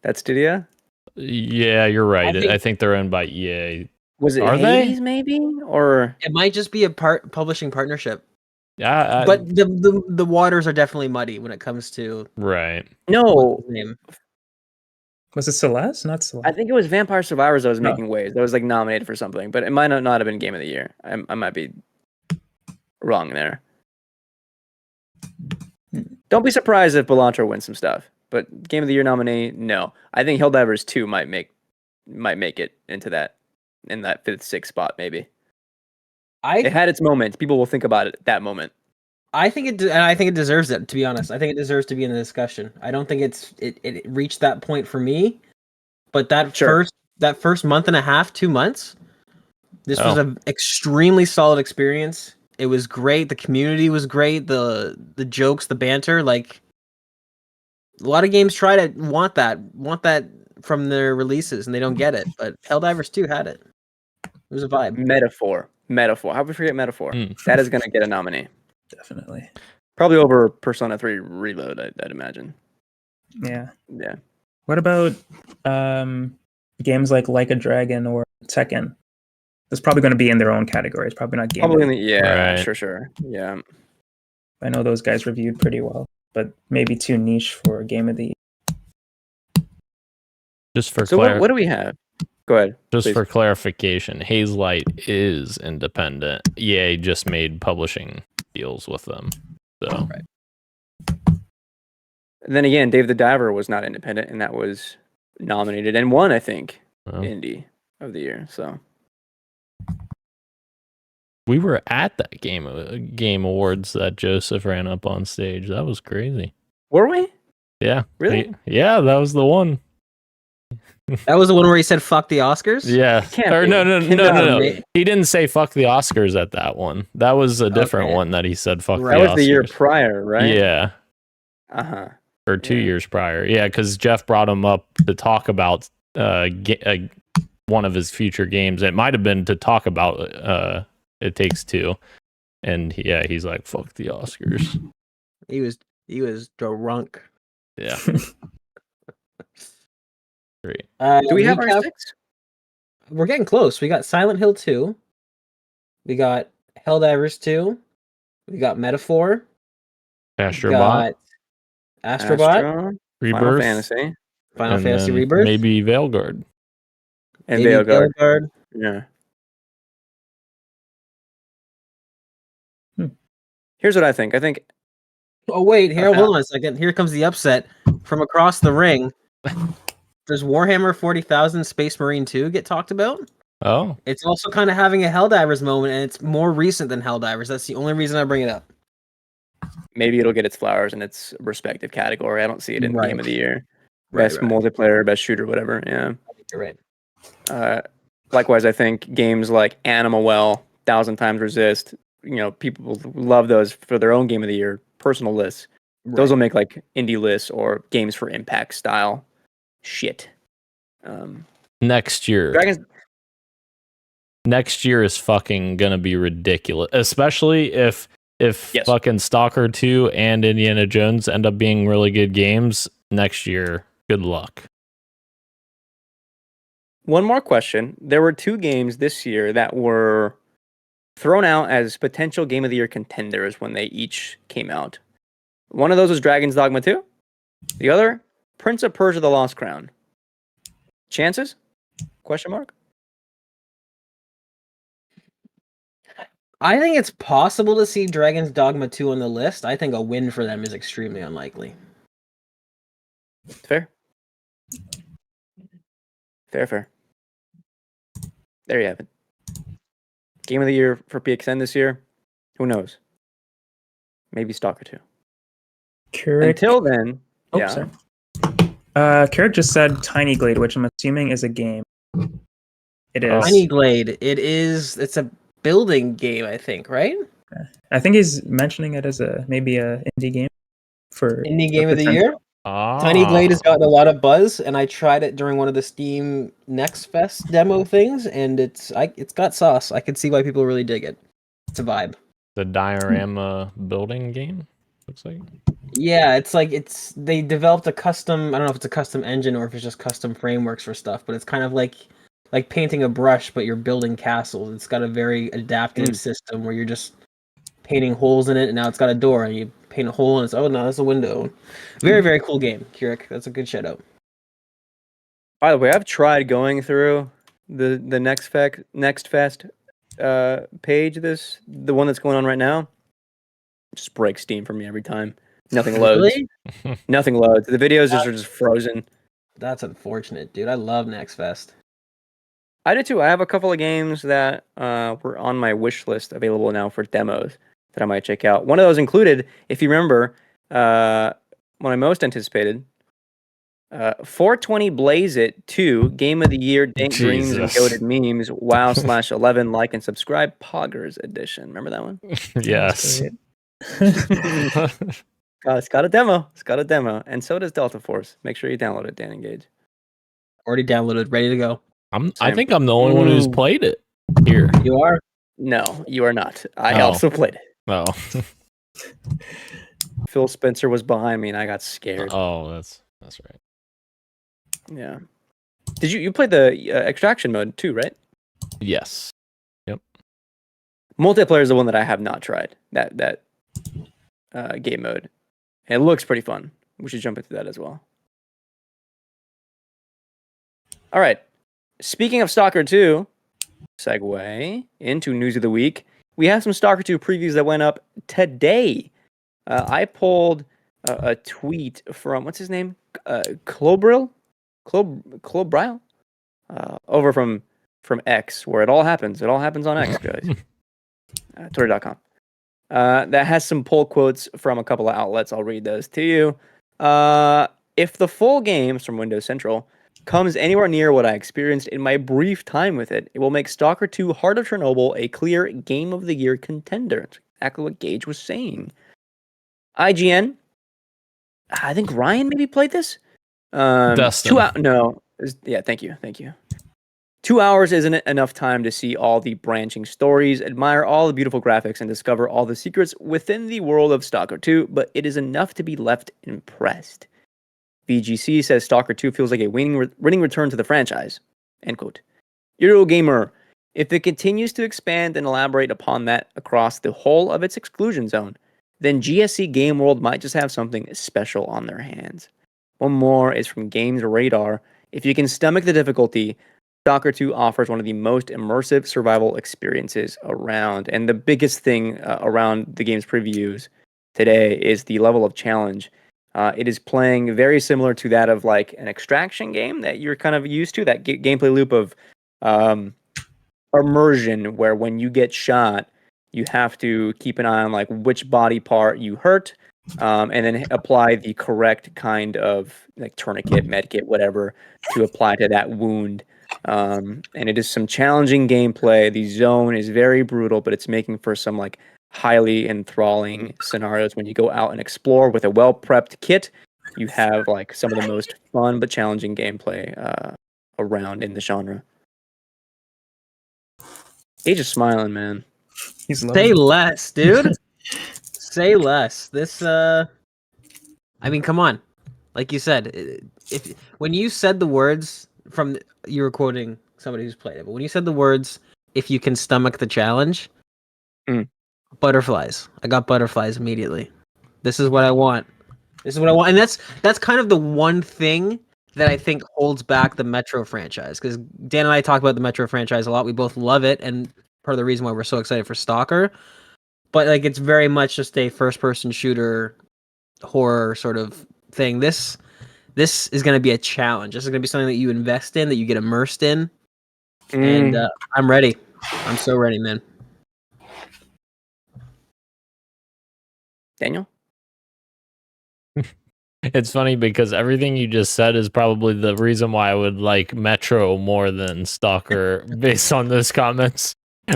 That studio? Yeah, you're right. I think- I think they're owned by EA. Was it Are they? Hades maybe? Or It might just be a publishing partnership. Yeah, But the waters are definitely muddy when it comes to right. no? what's his name. Was it Celeste? Not Celeste. I think it was Vampire Survivors that was No. making waves. That was like nominated for something, but it might not have been Game of the Year. I might be wrong there. Don't be surprised if Belantra wins some stuff. But Game of the Year nominee, no. I think Helldivers 2 might make it into that in that 5th, 6th spot maybe. It had its moment. People will think about it at that moment. I think it deserves it. To be honest, I think it deserves to be in the discussion. I don't think it reached that point for me, but that Sure. first month and a half, 2 months, this was an extremely solid experience. It was great. The community was great. The jokes, the banter, like a lot of games try to want that from their releases, and they don't get it. But Helldivers 2 had it. It was a vibe. Metaphor. How we forget Metaphor? That is going to get a nominee. Definitely. Probably over Persona 3 Reload, I'd imagine. Yeah. Yeah. What about games like a Dragon or Tekken? It's probably going to be in their own category. It's probably not game. Probably in the, yeah, Right. sure. Yeah. I know those guys reviewed pretty well, but maybe too niche for Game of the Year. Just for So what do we have? Go ahead. just please. for clarification, Hazelight is independent. EA just made publishing deals with them. So Right. And then again, Dave the Diver was not independent, and that was nominated and won, I think, well, Indie of the Year. So we were at that game awards that Joseph ran up on stage. That was crazy. were we? Yeah. Really? Yeah, that was the one. That was the one where he said "fuck the Oscars." Yeah. Can't Or be. no. Cannot be. He didn't say fuck the Oscars at that one. That was a different Okay. one that he said fuck Right. the That Oscars. was the year prior, right? Yeah. Uh-huh. Or 2 Yeah. years prior. Yeah, because Jeff brought him up to talk about one of his future games. It might have been to talk about It Takes Two. And he's like, fuck the Oscars. He was drunk. Yeah. Great. Do we have our six? We're getting close. We got Silent Hill 2. We got Helldivers 2. We got Metaphor. We Astrobot, got Astrobot. Astro, Final Rebirth, Fantasy, Final and Fantasy then Rebirth. maybe Veilguard. and maybe Veilguard. Veilguard. Yeah. Hmm. Here's what I think. I think Oh wait, here, Okay. hold on a second. Here comes the upset from across the ring. Does Warhammer 40,000 Space Marine 2 get talked about? Oh, It's also kind of having a Helldivers moment, and it's more recent than Helldivers. That's the only reason I bring it up. maybe it'll get its flowers in its respective category. I don't see it in Right. Game of the Year. Right, Best multiplayer, best shooter, whatever. Yeah. You're right. Likewise, I think games like Animal Well, 1,000 Times Resist, people love those for their own Game of the Year personal lists. Those will make like indie lists or games for impact style shit. next year. Dragons. Next year is fucking gonna be ridiculous, especially if Yes. fucking Stalker 2 and Indiana Jones end up being really good games next year. Good luck. One more question. There were 2 games this year that were thrown out as potential Game of the Year contenders when they each came out. One of those was Dragon's Dogma 2. The other, Prince of Persia: The Lost Crown. Chances? Question mark? I think it's possible to see Dragon's Dogma 2 on the list. I think a win for them is extremely unlikely. Fair. Fair. There you have it. Game of the Year for PXN this year. Who knows? Maybe Stalker 2. Carrick, Until then, oh, yeah. sorry. Carrick just said Tiny Glade, which I'm assuming is a game. It is. Tiny Glade. It's a building game, I think, right? I think he's mentioning it as maybe a indie game for Indie game of the year. Ah. Tiny Glade has gotten a lot of buzz, and I tried it during one of the Steam Next Fest demo things, and it's got sauce. I can see why people really dig it. It's a vibe. The diorama building game, looks like. Yeah, they developed a custom. I don't know if it's a custom engine or if it's just custom frameworks for stuff, but it's kind of like painting a brush, but you're building castles. It's got a very adaptive system where you're just painting holes in it, and now it's got a door, and you paint a hole, and it's no, that's a window. Very, very cool game, Keurig. That's a good shout out. By the way, I've tried going through the Next Fest page. The one that's going on right now. Just breaks Steam for me every time. Nothing loads. Really? Nothing loads. The videos are just frozen. That's unfortunate, dude. I love Next Fest. I do too. I have a couple of games that were on my wish list available now for demos that I might check out. One of those included, if you remember, one I most anticipated, 420 Blaze It 2, Game of the Year, Dank Dreams and Goated Memes, WoW/11, like and subscribe, Poggers Edition. Remember that one? Yes. It's got a demo. It's got a demo. And so does Delta Force. Make sure you download it, Dan Engage. Already downloaded, ready to go. I think I'm the only one who's played it here. You are? No, you are not. I also played it. Oh. Phil Spencer was behind me and I got scared. Oh, that's right. Yeah. Did you played the extraction mode too, right? Yes. Yep. Multiplayer is the one that I have not tried. That game mode. And it looks pretty fun. We should jump into that as well. All right. Speaking of Stalker 2, segue into news of the week. We have some Stalker 2 previews that went up today. I pulled a tweet from, what's his name? Clobril? Over from X, where it all happens. It all happens on X, guys. Twitter.com. That has some pull quotes from a couple of outlets. I'll read those to you. If the full game, from Windows Central, comes anywhere near what I experienced in my brief time with it, it will make Stalker 2 Heart of Chernobyl a clear Game of the Year contender. That's exactly what Gage was saying. IGN, I think Ryan maybe played this. Dustin. Thank you. 2 hours isn't enough time to see all the branching stories, admire all the beautiful graphics, and discover all the secrets within the world of Stalker 2, but it is enough to be left impressed. VGC says Stalker 2 feels like a winning return to the franchise. End quote. Eurogamer, if it continues to expand and elaborate upon that across the whole of its exclusion zone, then GSC Game World might just have something special on their hands. One more is from Games Radar. If you can stomach the difficulty, Stalker 2 offers one of the most immersive survival experiences around. And the biggest thing around the game's previews today is the level of challenge. It is playing very similar to that of like an extraction game that you're kind of used to, that gameplay loop of immersion, where when you get shot, you have to keep an eye on like which body part you hurt, and then apply the correct kind of like tourniquet, medkit, whatever, to apply to that wound. And it is some challenging gameplay. The zone is very brutal, but it's making for some like highly enthralling scenarios when you go out and explore with a well-prepped kit. You have like some of the most fun but challenging gameplay around in the genre. He's just smiling, man. Say less, dude. Say less. This I mean, come on. Like you said, when you said the words you were quoting somebody who's played it, but when you said the words, if you can stomach the challenge, butterflies. I got butterflies immediately. This is what I want. And that's kind of the one thing that I think holds back the Metro franchise, because Dan and I talk about the Metro franchise a lot. We both love it, and part of the reason why we're so excited for Stalker. But like, it's very much just a first-person shooter horror sort of thing. This is going to be a challenge. This is going to be something that you invest in, that you get immersed in. And I'm ready. I'm so ready, man. Daniel? It's funny because everything you just said is probably the reason why I would like Metro more than Stalker based on those comments.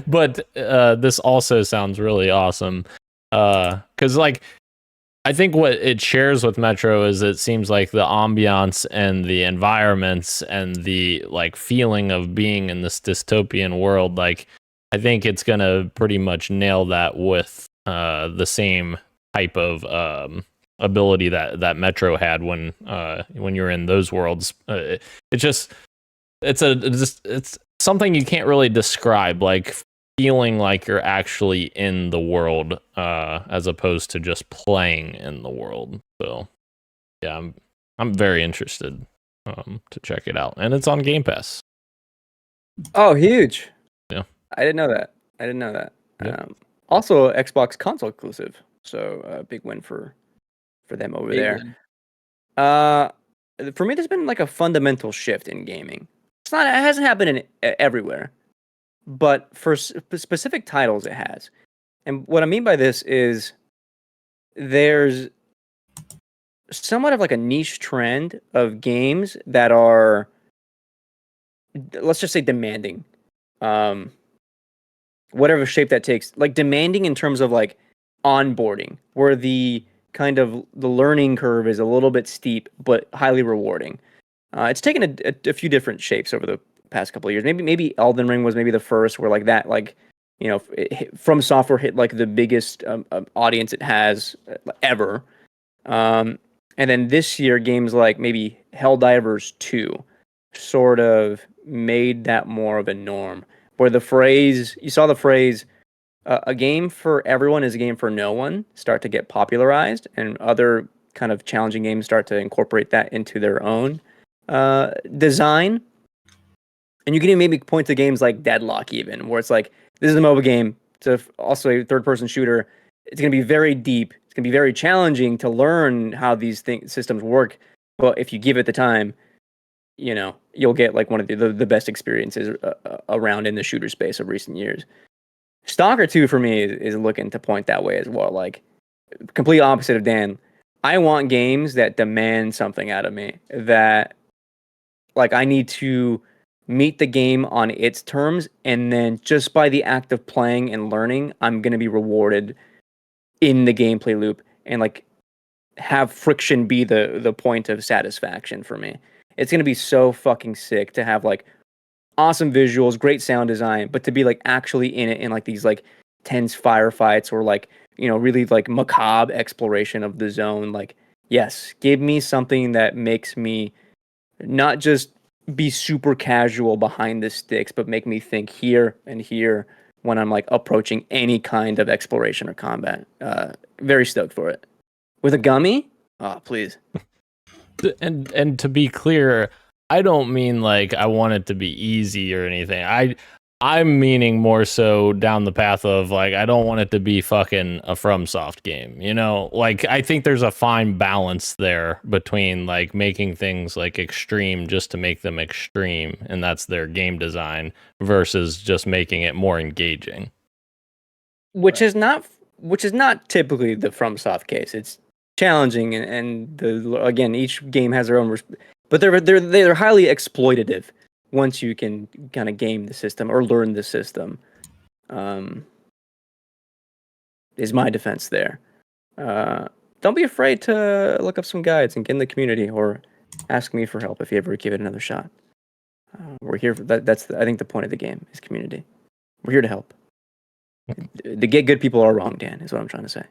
But this also sounds really awesome. Because like I think what it shares with Metro is it seems like the ambiance and the environments and the like feeling of being in this dystopian world. Like I think it's gonna pretty much nail that with the same type of ability that Metro had when you're in those worlds. It's something you can't really describe, like feeling like you're actually in the world as opposed to just playing in the world. So yeah, I'm very interested to check it out, and it's on Game Pass. Oh, huge. Yeah. I didn't know that. Yep. Also, Xbox console exclusive. So a big win for them over Big there. win. For me, there's been like a fundamental shift in gaming. It hasn't happened everywhere, but for specific titles, it has. And what I mean by this is there's somewhat of like a niche trend of games that are, let's just say, demanding. Whatever shape that takes, like demanding in terms of like onboarding, where the kind of the learning curve is a little bit steep but highly rewarding. It's taken a few different shapes over the past couple of years. Maybe Elden Ring was maybe the first where like that, like, you know, From Software hit like the biggest audience it has ever. And then this year, games like maybe Helldivers 2 sort of made that more of a norm, where you saw the phrase, a game for everyone is a game for no one, start to get popularized, and other kind of challenging games start to incorporate that into their own design. And you can even maybe point to games like Deadlock, even, where it's like, this is a MOBA game, it's also a third-person shooter. It's going to be very deep. It's going to be very challenging to learn how these systems work. But if you give it the time, you know, you'll get like one of the best experiences around in the shooter space of recent years. Stalker 2 for me is looking to point that way as well. Like, complete opposite of Dan. I want games that demand something out of me, that like I need to meet the game on its terms, and then just by the act of playing and learning, I'm going to be rewarded in the gameplay loop, and like have friction be the point of satisfaction for me. It's going to be so fucking sick to have like awesome visuals, great sound design, but to be like actually in it in like these like tense firefights, or like, you know, really like macabre exploration of the zone. Like, yes, give me something that makes me not just be super casual behind the sticks, but make me think here and here when I'm like approaching any kind of exploration or combat. Very stoked for it. With a gummy? Oh, please. And to be clear, I don't mean like I want it to be easy or anything. I'm meaning more so down the path of like, I don't want it to be fucking a FromSoft game, you know? Like, I think there's a fine balance there between like making things like extreme just to make them extreme, and that's their game design, versus just making it more engaging. Which is not typically the FromSoft case. It's challenging, and again, each game has their own, but they're highly exploitative once you can kind of game the system or learn the system. Is my defense there. Don't be afraid to look up some guides and get in the community, or ask me for help if you ever give it another shot. We're here for that. That's I think the point of the game is community. We're here to help. The get good people are wrong, Dan, is what I'm trying to say.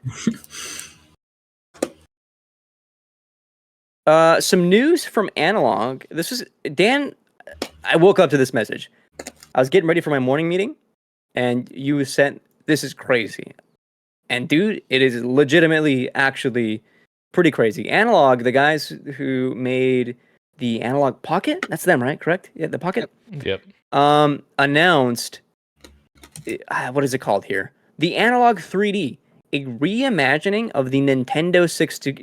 Some news from Analogue. This is Dan. I woke up to this message. I was getting ready for my morning meeting, and you sent, this is crazy. And dude, it is legitimately actually pretty crazy. Analogue, the guys who made the Analogue Pocket, that's them, right? Correct? Yeah, the Pocket. Yep. Announced, what is it called here? The Analogue 3D, a reimagining of the Nintendo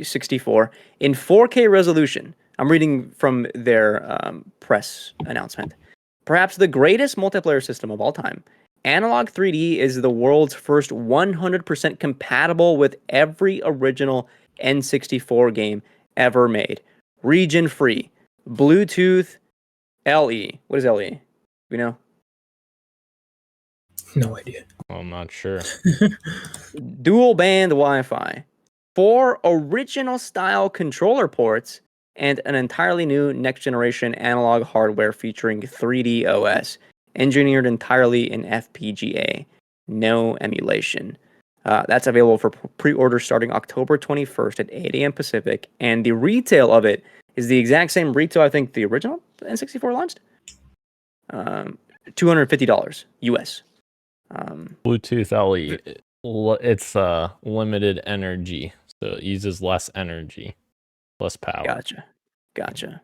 64 in 4K resolution. I'm reading from their press announcement. Perhaps the greatest multiplayer system of all time, Analogue 3D is the world's first 100% compatible with every original N64 game ever made. Region free. Bluetooth LE. What is LE? We know? No idea. I'm not sure. Dual band Wi-Fi. 4 original style controller ports and an entirely new next generation analog hardware featuring 3D OS. Engineered entirely in FPGA. No emulation. That's available for pre-order starting October 21st at 8 a.m. Pacific. And the retail of it is the exact same retail I think the original N64 launched. $250 US. Bluetooth LE. It's limited energy, so it uses less energy, less power. Gotcha.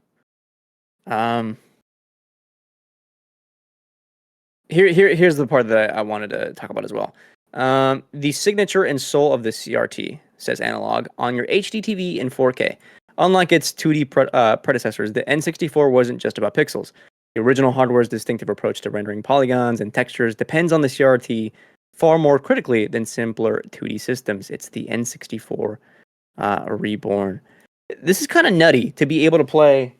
Here's the part that I wanted to talk about as well. The signature and soul of the CRT, says Analogue, on your HD TV in 4K. Unlike its 2D predecessors, the N64 wasn't just about pixels. The original hardware's distinctive approach to rendering polygons and textures depends on the CRT far more critically than simpler 2D systems. It's the N64 reborn. This is kind of nutty to be able to play.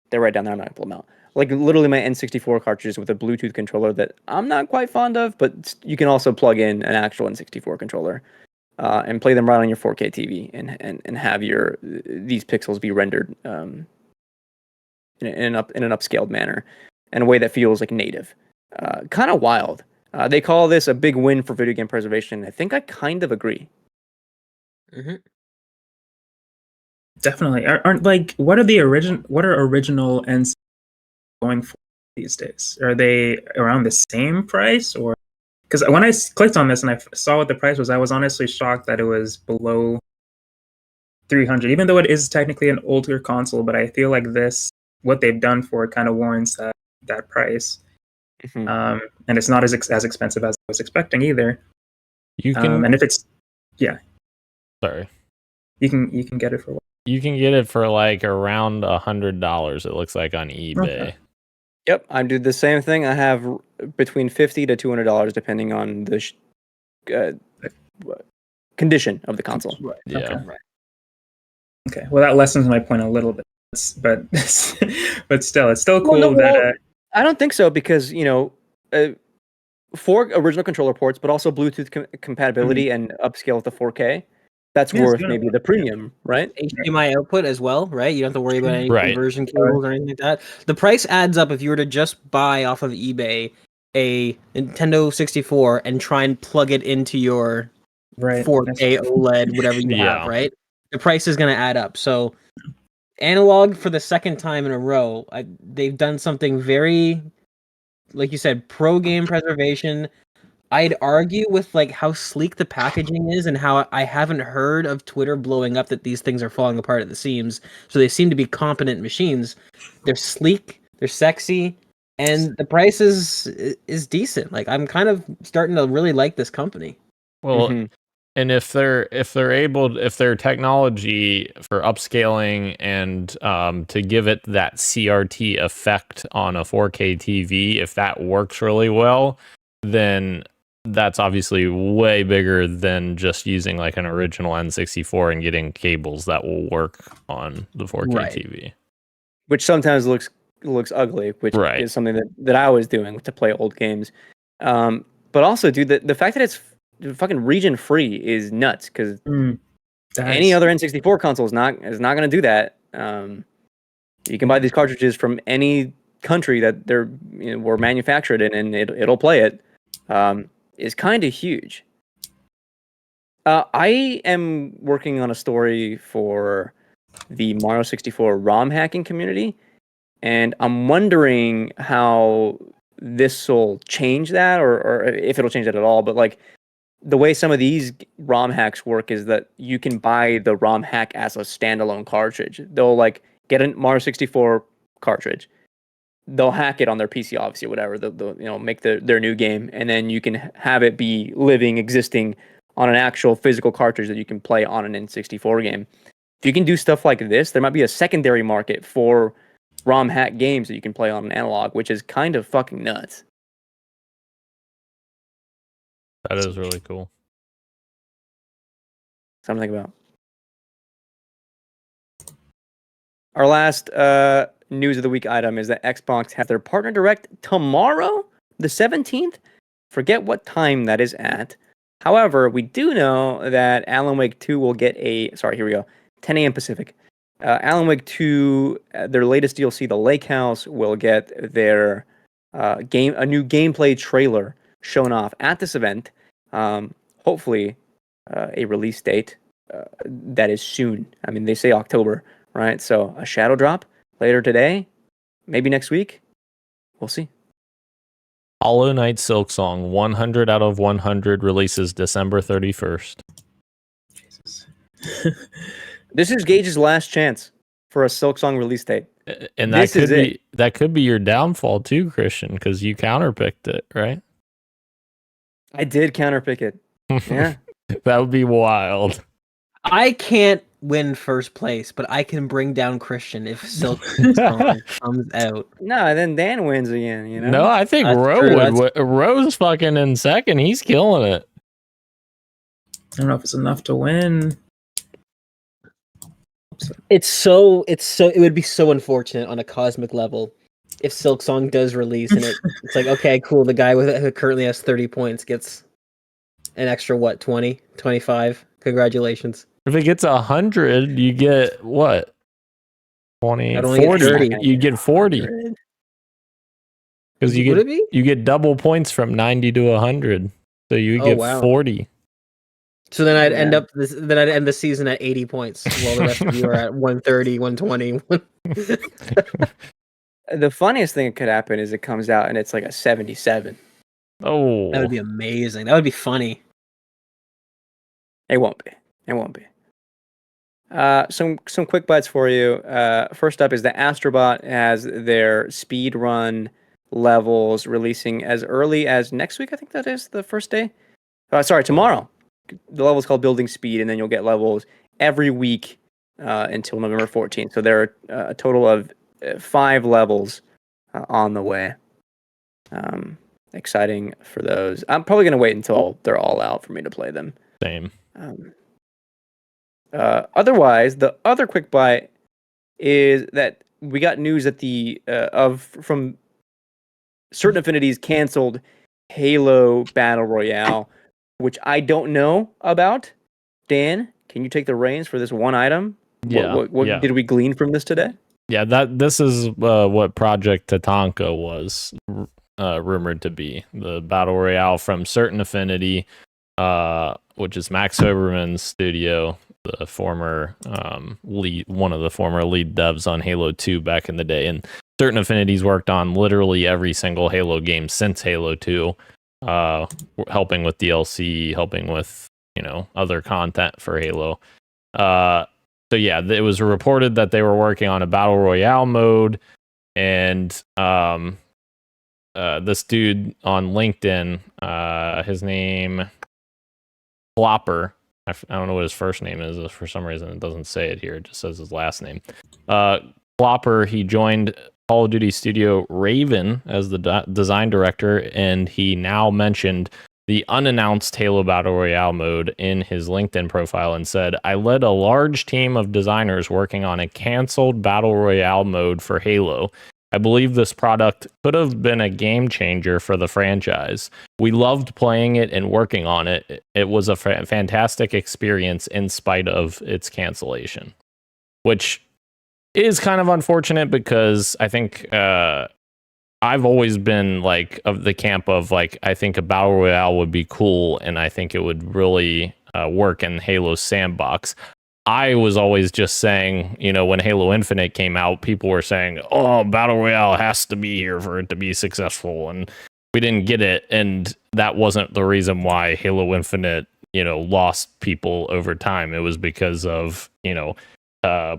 They're right down there. I'm not going to pull them out. Like literally my N64 cartridges with a Bluetooth controller that I'm not quite fond of, but you can also plug in an actual N64 controller and play them right on your 4K TV and have these pixels be rendered in an upscaled manner in a way that feels like native. Kind of wild. They call this a big win for video game preservation. I think I kind of agree. Mm-hmm. Definitely. Aren't like what are original N going for these days? Are they around the same price, or because when I clicked on this and I saw what the price was, I was honestly shocked that it was below 300, even though it is technically an older console. But I feel like what they've done for it kind of warrants that price. Mm-hmm. And it's not as expensive as I was expecting either. You can and if it's sorry. You can get it for what? You can get it for like around $100. It looks like on eBay. Okay. Yep, I do the same thing. I have between $50 to $200 depending on the condition of the console. Right. Yeah. Okay. Okay. Well, that lessens my point a little bit, but but still, it's still cool that. I don't think so because 4 original controller ports, but also Bluetooth compatibility and upscale to 4K. That's worth maybe the premium, right? HDMI output as well, right? You don't have to worry about any Right. conversion cables or anything like that. The price adds up if you were to just buy off of eBay a Nintendo 64 and try and plug it into your 4K OLED, whatever you have, right? The price is going to add up. So Analogue, for the second time in a row, they've done something very, like you said, pro game preservation. I'd argue with like how sleek the packaging is and how I haven't heard of Twitter blowing up that these things are falling apart at the seams. So they seem to be competent machines. They're sleek, they're sexy, and the price is decent. Like I'm kind of starting to really like this company. Well, and if their technology for upscaling and to give it that CRT effect on a 4K TV, if that works really well, then that's obviously way bigger than just using like an original N64 and getting cables that will work on the 4K TV. Which sometimes looks ugly, which is something that I was doing to play old games. But also, dude, the fact that it's fucking region free is nuts because any other N64 console is not going to do that. You can buy these cartridges from any country that they're were manufactured in, and it'll play it. Is kind of huge. I am working on a story for the Mario 64 ROM hacking community, and I'm wondering how this will change that, or if it'll change that at all. But like the way some of these ROM hacks work is that you can buy the ROM hack as a standalone cartridge. They'll like get a Mario 64 cartridge. They'll hack it on their PC, obviously, whatever. They'll make their new game, and then you can have it be living, existing on an actual physical cartridge that you can play on an N64 game. If you can do stuff like this, there might be a secondary market for ROM hack games that you can play on an Analog, which is kind of fucking nuts. That is really cool. Something to think about. Our last news of the week item is that Xbox has their partner direct tomorrow, the 17th. Forget what time that is at. However, we do know that Alan Wake 2 will get here we go, 10 a.m. Pacific. Alan Wake 2, their latest DLC, The Lake House, will get their a new gameplay trailer shown off at this event. Hopefully, a release date that is soon. I mean, they say October, right? So a shadow drop later today, maybe next week. We'll see. Hollow Knight Silksong 100 out of 100 releases December 31st. Jesus. This is Gage's last chance for a Silksong release date. And that could be your downfall too, Christian, because you counterpicked it, right? I did counterpick it. Yeah. That would be wild. I can't win first place, but I can bring down Christian if Silksong comes out. No, then Dan wins again, you know? No, I think That's Ro true, would. Ro's fucking in second. He's killing it. I don't know if it's enough to win. It would be so unfortunate on a cosmic level if Silksong does release and it's like, okay, cool, the guy who currently has 30 points gets an extra 20, 25. Congratulations. If it gets 100, you get what? 20, I'd only get 40. 30. You get 40 because Would it be? you get double points from 90 to 100, so you get wow. 40. So then I'd end the season at 80 points while the rest of you are at 130, 120. The funniest thing that could happen is it comes out and it's like a 77. Oh, That would be amazing. That would be funny. It won't be. It won't be. Some quick bites for you. First up is the Astrobot has their speed run levels releasing as early as next week. I think that is the first day. Tomorrow. The level is called Building Speed, and then you'll get levels every week until November 14th. So there are a total of 5 levels on the way. Exciting for those. I'm probably going to wait until they're all out for me to play them. same. Otherwise, the other quick bite is that we got news that from Certain Affinity's canceled Halo Battle Royale, which I don't know about. Dan, can you take the reins for this one item? Yeah. What did we glean from this today? Yeah, this is what Project Tatanka was rumored to be. The Battle Royale from Certain Affinity, which is Max Hoberman's studio, the former one of the former lead devs on Halo 2 back in the day. And Certain Affinity's worked on literally every single Halo game since Halo 2, helping with DLC, helping with, other content for Halo. So yeah, it was reported that they were working on a Battle Royale mode, and this dude on LinkedIn, his name Flopper. I don't know what his first name is. For some reason, it doesn't say it here. It just says his last name. Flopper, he joined Call of Duty Studio Raven as the design director, and he now mentioned the unannounced Halo Battle Royale mode in his LinkedIn profile and said, "I led a large team of designers working on a canceled Battle Royale mode for Halo. I believe this product could have been a game changer for the franchise. We loved playing it and working on it. It was a fantastic experience in spite of its cancellation," which is kind of unfortunate because I think I've always been of the camp of I think a Battle Royale would be cool, and I think it would really work in Halo's sandbox. I was always just saying, when Halo Infinite came out, people were saying, "Oh, Battle Royale has to be here for it to be successful," and we didn't get it, and that wasn't the reason why Halo Infinite, lost people over time. It was because of,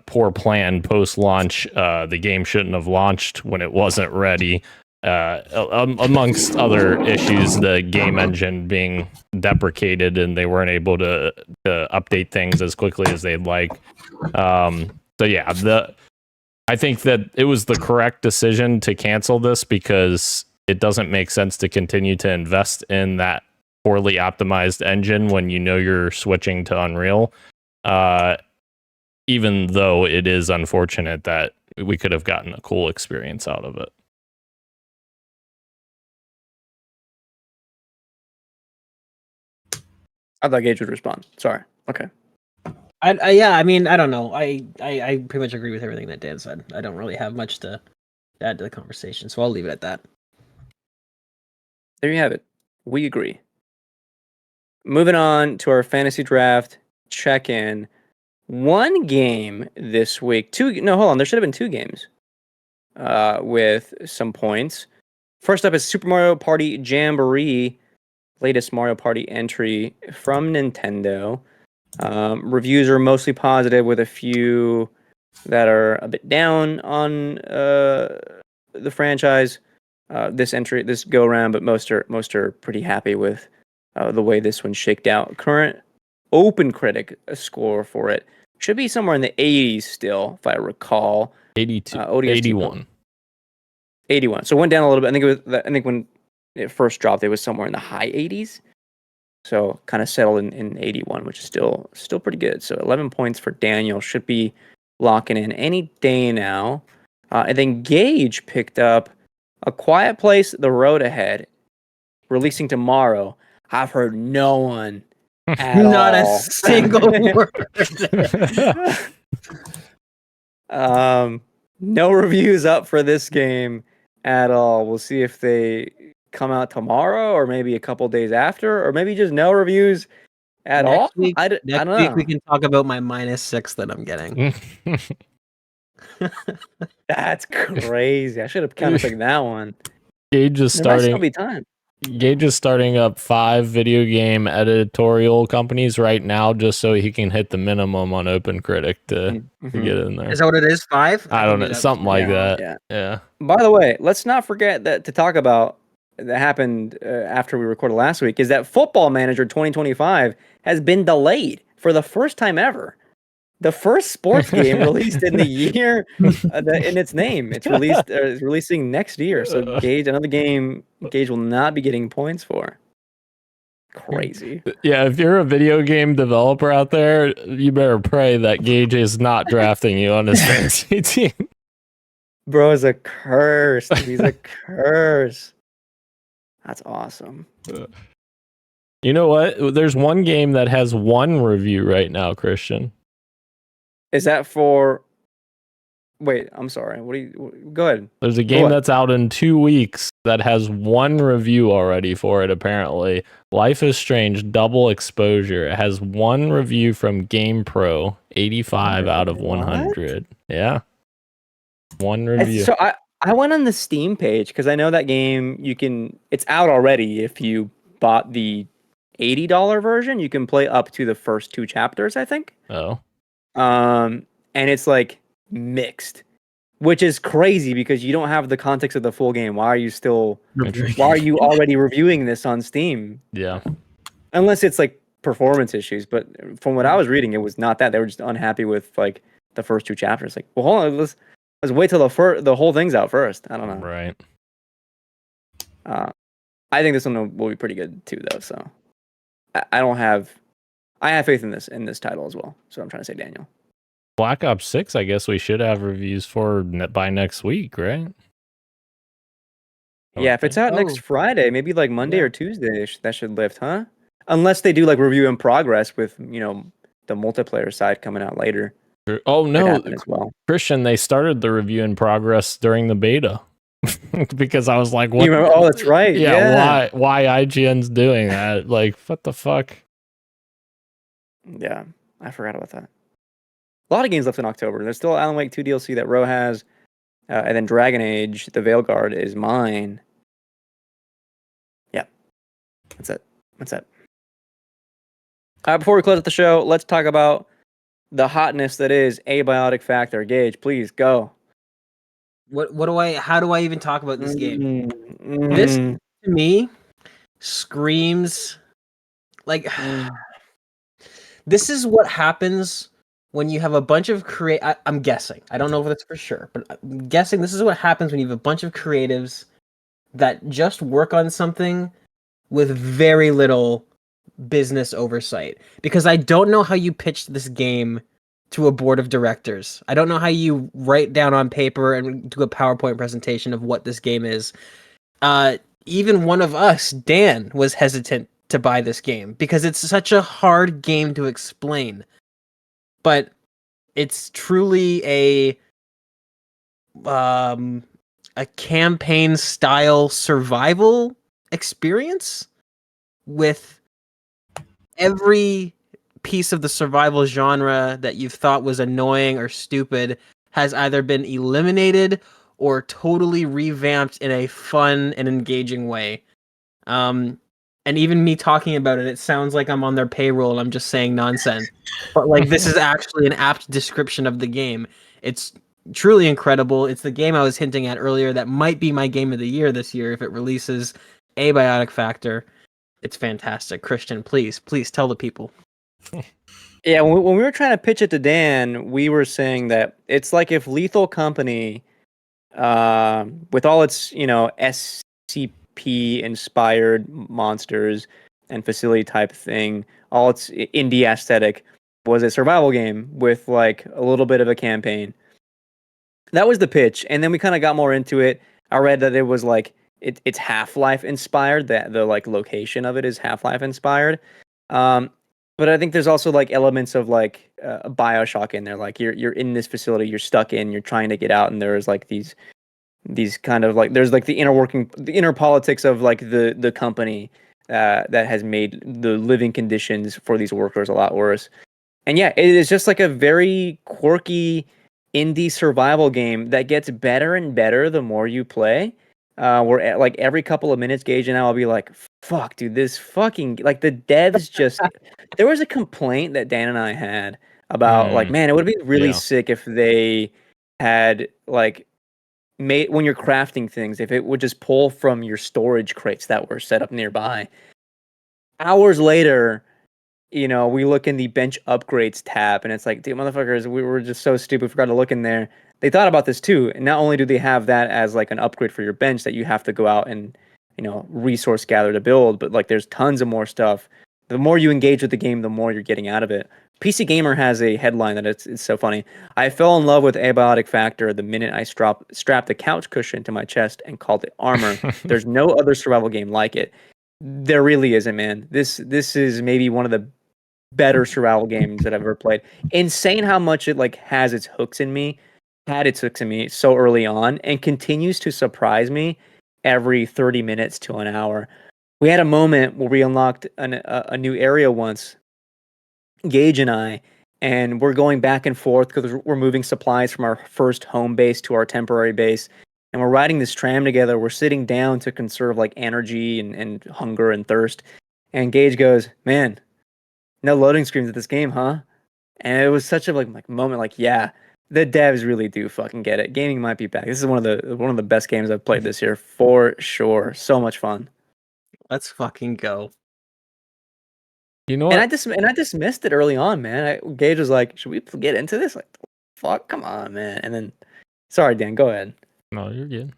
poor plan post-launch. The game shouldn't have launched when it wasn't ready. Amongst other issues, the game engine being deprecated and they weren't able to update things as quickly as they'd like. So yeah, I think that it was the correct decision to cancel this because it doesn't make sense to continue to invest in that poorly optimized engine when you're switching to Unreal. even though it is unfortunate that we could have gotten a cool experience out of it. I thought Gage would respond. Sorry. Okay. I mean, I don't know. I pretty much agree with everything that Dan said. I don't really have much to add to the conversation, so I'll leave it at that. There you have it. We agree. Moving on to our fantasy draft check-in. One game this week. Hold on. There should have been 2 games with some points. First up is Super Mario Party Jamboree, latest Mario Party entry from Nintendo. Reviews are mostly positive, with a few that are a bit down on the franchise. This go around, but most are pretty happy with the way this one shaked out. Current Open Critic score for it should be somewhere in the 80s still, if I recall. 82, ODST 81. 81. So it went down a little bit. I think when it first dropped, it was somewhere in the high 80s. So kind of settled in 81, which is still pretty good. So 11 points for Daniel. Should be locking in any day now. And then Gage picked up A Quiet Place: The Road Ahead, releasing tomorrow. I've heard no one at Not all. a single word. No reviews up for this game at all. We'll see if they come out tomorrow, or maybe a couple days after, or maybe just no reviews at all. I don't Next know. week we can talk about my -6 that I'm getting. That's crazy. I should have kind of picked that one. Gage is There might still starting. be time. Gage is starting up 5 video game editorial companies right now, just so he can hit the minimum on Open Critic to get in there. Is that what it is? 5? I don't know, something like that. Yeah. Yeah. By the way, let's not forget that to talk about that happened after we recorded last week is that Football Manager 2025 has been delayed for the first time ever. The first sports game released in the year in its name. It's releasing next year. So Gage, another game Gage will not be getting points for. Crazy. Yeah, if you're a video game developer out there, you better pray that Gage is not drafting you on his fantasy team. Bro is a curse. He's a curse. That's awesome. You know what? There's one game that has 1 review right now, Christian. Is that for? Wait, I'm sorry. Go ahead. There's a game that's out in 2 weeks that has 1 review already for it, apparently. Life is Strange Double Exposure. It has 1 review from GamePro, 85 out of 100. Yeah. 1 review. So I went on the Steam page because I know that game it's out already. If you bought the $80 version, you can play up to the first 2 chapters, I think. Oh. And it's like mixed, which is crazy because you don't have the context of the full game. Why are you already reviewing this on Steam? Yeah. Unless it's like performance issues, but from what I was reading, it was not that. They were just unhappy with like the first 2 chapters. Like, well, hold on, let's wait till the whole thing's out first. I don't know. Right. I think this one will be pretty good too, though. So I have faith in this title as well. So I'm trying to say, Daniel. Black Ops 6, I guess we should have reviews for by next week, right? Yeah, if it's out next Friday, maybe like Monday or Tuesday, that should lift, huh? Unless they do like review in progress with, the multiplayer side coming out later. Oh no, as well. Christian, they started the review in progress during the beta. Because I was like, what? You remember? Oh, that's right. Yeah. Why IGN's doing that? Like, what the fuck? Yeah, I forgot about that. A lot of games left in October. There's still Alan Wake 2 DLC that Ro has, and then Dragon Age, the Veilguard is mine. Yeah, that's it. Before we close out the show, let's talk about the hotness that is Abiotic Factor. Gage, please go. How do I even talk about this game? This to me screams like this is what happens when you have a bunch of I'm guessing. I don't know if that's for sure, but I'm guessing this is what happens when you have a bunch of creatives that just work on something with very little business oversight. Because I don't know how you pitched this game to a board of directors. I don't know how you write down on paper and do a PowerPoint presentation of what this game is. Even one of us, Dan, was hesitant to buy this game because it's such a hard game to explain. But it's truly a campaign style survival experience with every piece of the survival genre that you've thought was annoying or stupid has either been eliminated or totally revamped in a fun and engaging way. And even me talking about it, it sounds like I'm on their payroll and I'm just saying nonsense. But like, this is actually an apt description of the game. It's truly incredible. It's the game I was hinting at earlier that might be my game of the year this year if it releases. Abiotic Factor. It's fantastic. Christian, please tell the people. Yeah, when we were trying to pitch it to Dan, we were saying that it's like if Lethal Company, with all its, SCP inspired monsters and facility type thing, all its indie aesthetic, was a survival game with like a little bit of a campaign. That was the pitch, and then we kind of got more into it. I read that it was like it's Half-Life inspired. That the like location of it is Half-Life inspired. But I think there's also like elements of like a BioShock in there. Like you're in this facility, you're stuck in, you're trying to get out, and there's like these kind of like there's like the inner politics of like the company that has made the living conditions for these workers a lot worse. And yeah, it is just like a very quirky indie survival game that gets better and better the more you play. Where like every couple of minutes, Gage and I will be like, "Fuck, dude, this fucking like the devs just." There was a complaint that Dan and I had about like, man, it would be really sick if they had like made when you're crafting things, if it would just pull from your storage crates that were set up nearby. Hours later, we look in the bench upgrades tab, and it's like, dude, motherfuckers, we were just so stupid, forgot to look in there. They thought about this too, and not only do they have that as like an upgrade for your bench that you have to go out and resource gather to build, but like there's tons of more stuff. The more you engage with the game, the more you're getting out of it. PC Gamer has a headline that it's so funny. I fell in love with Abiotic Factor the minute I strapped the couch cushion to my chest and called it armor. There's no other survival game like it. There really isn't, man. This is maybe one of the better survival games that I've ever played. Insane how much it like had its hooks in me so early on, and continues to surprise me every 30 minutes to an hour. We had a moment where we unlocked a new area once, Gage and I, and we're going back and forth because we're moving supplies from our first home base to our temporary base, and we're riding this tram together. We're sitting down to conserve like energy and hunger and thirst, and Gage goes, "Man, no loading screens at this game, huh?" And it was such a like moment, like, yeah, the devs really do fucking get it. Gaming might be back. This is one of the best games I've played this year for sure. So much fun. Let's fucking go. You know what? And I dismissed it early on, man. Gage was like, "Should we get into this?" Like, fuck, come on, man. And then, sorry, Dan, go ahead. No, you're good.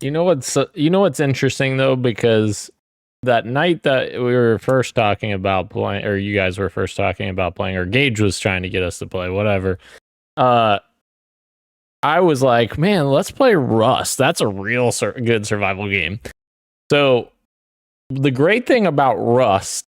You know what's interesting though, because that night that we were first talking about playing, or you guys were first talking about playing, or Gage was trying to get us to play, whatever. I was like, man, let's play Rust. That's a real good survival game. So the great thing about Rust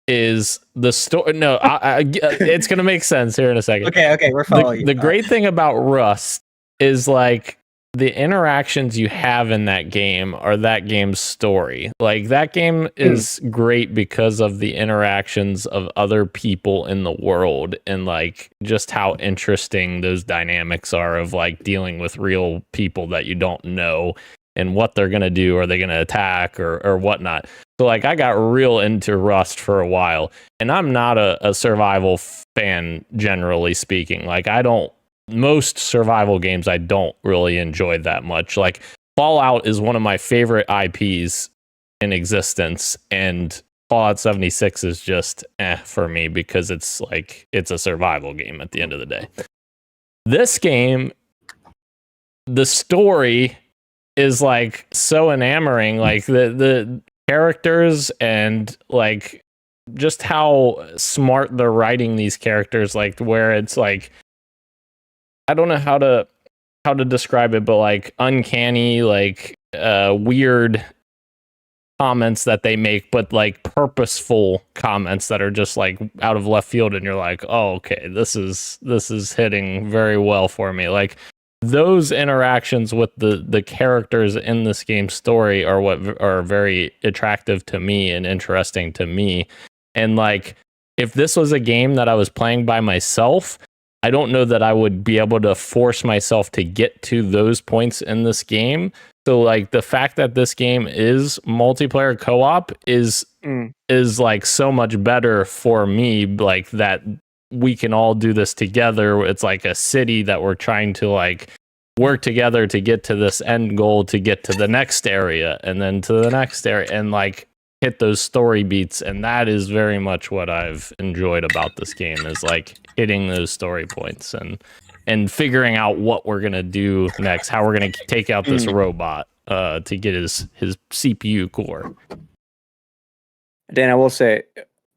is the story. No, it's gonna make sense here in a second. Okay, we're following. The great thing about Rust is like the interactions you have in that game are that game's story. Like that game is great because of the interactions of other people in the world and like just how interesting those dynamics are of like dealing with real people that you don't know and what they're going to do. Are they going to attack or whatnot? So like I got real into Rust for a while, and I'm not a survival fan generally speaking. Like most survival games I don't really enjoy that much. Like Fallout is one of my favorite IPs in existence, and Fallout 76 is just for me because it's a survival game at the end of the day. This game, the story is like so enamoring, like the characters and like just how smart they're writing these characters, like where it's like, I don't know how to describe it, but like uncanny, like weird comments that they make, but like purposeful comments that are just like out of left field, and you're like, oh, okay, this is hitting very well for me. Like those interactions with the characters in this game's story are what are very attractive to me and interesting to me. And like, if this was a game that I was playing by myself, I don't know that I would be able to force myself to get to those points in this game. So like the fact that this game is multiplayer co-op is like so much better for me, like that we can all do this together. It's like a city that we're trying to like work together to get to this end goal, to get to the next area and then to the next area, and like hit those story beats. And that is very much what I've enjoyed about this game, is like hitting those story points and figuring out what we're gonna do next, how we're gonna take out this robot to get his CPU core. Dan, I will say,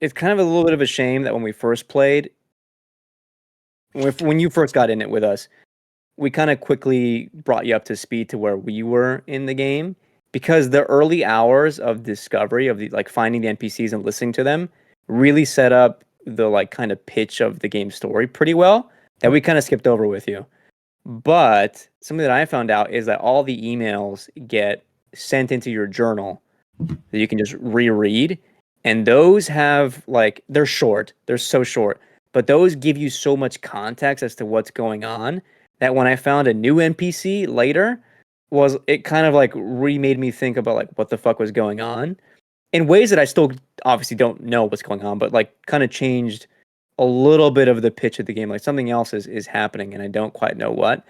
it's kind of a little bit of a shame that when we first played, when you first got in it with us, we kind of quickly brought you up to speed to where we were in the game, because the early hours of discovery of the like finding the NPCs and listening to them really set up the like kind of pitch of the game story pretty well, that we kind of skipped over with you. But something that I found out is that all the emails get sent into your journal that you can just reread. And those have like, they're short, they're so short, but those give you so much context as to what's going on that when I found a new NPC later, it kind of like remade me think about like what the fuck was going on in ways that I still obviously don't know what's going on, but like kind of changed a little bit of the pitch of the game. Like something else is happening and I don't quite know what.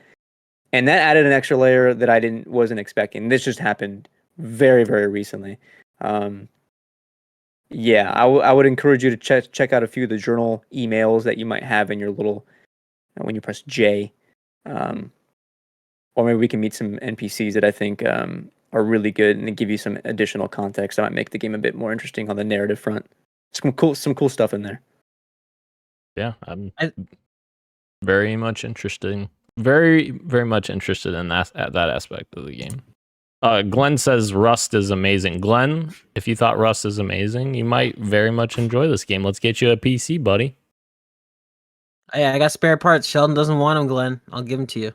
And that added an extra layer that I wasn't expecting. This just happened very, very recently. Yeah, I would encourage you to check out a few of the journal emails that you might have in your little, when you press J. Or maybe we can meet some NPCs that I think are really good and give you some additional context that might make the game a bit more interesting on the narrative front. Some cool stuff in there. Yeah, I'm very much interested. Very, very much interested in that aspect of the game. Glenn says Rust is amazing. Glenn, if you thought Rust is amazing, you might very much enjoy this game. Let's get you a PC, buddy. Hey, I got spare parts. Sheldon doesn't want them, Glenn. I'll give them to you.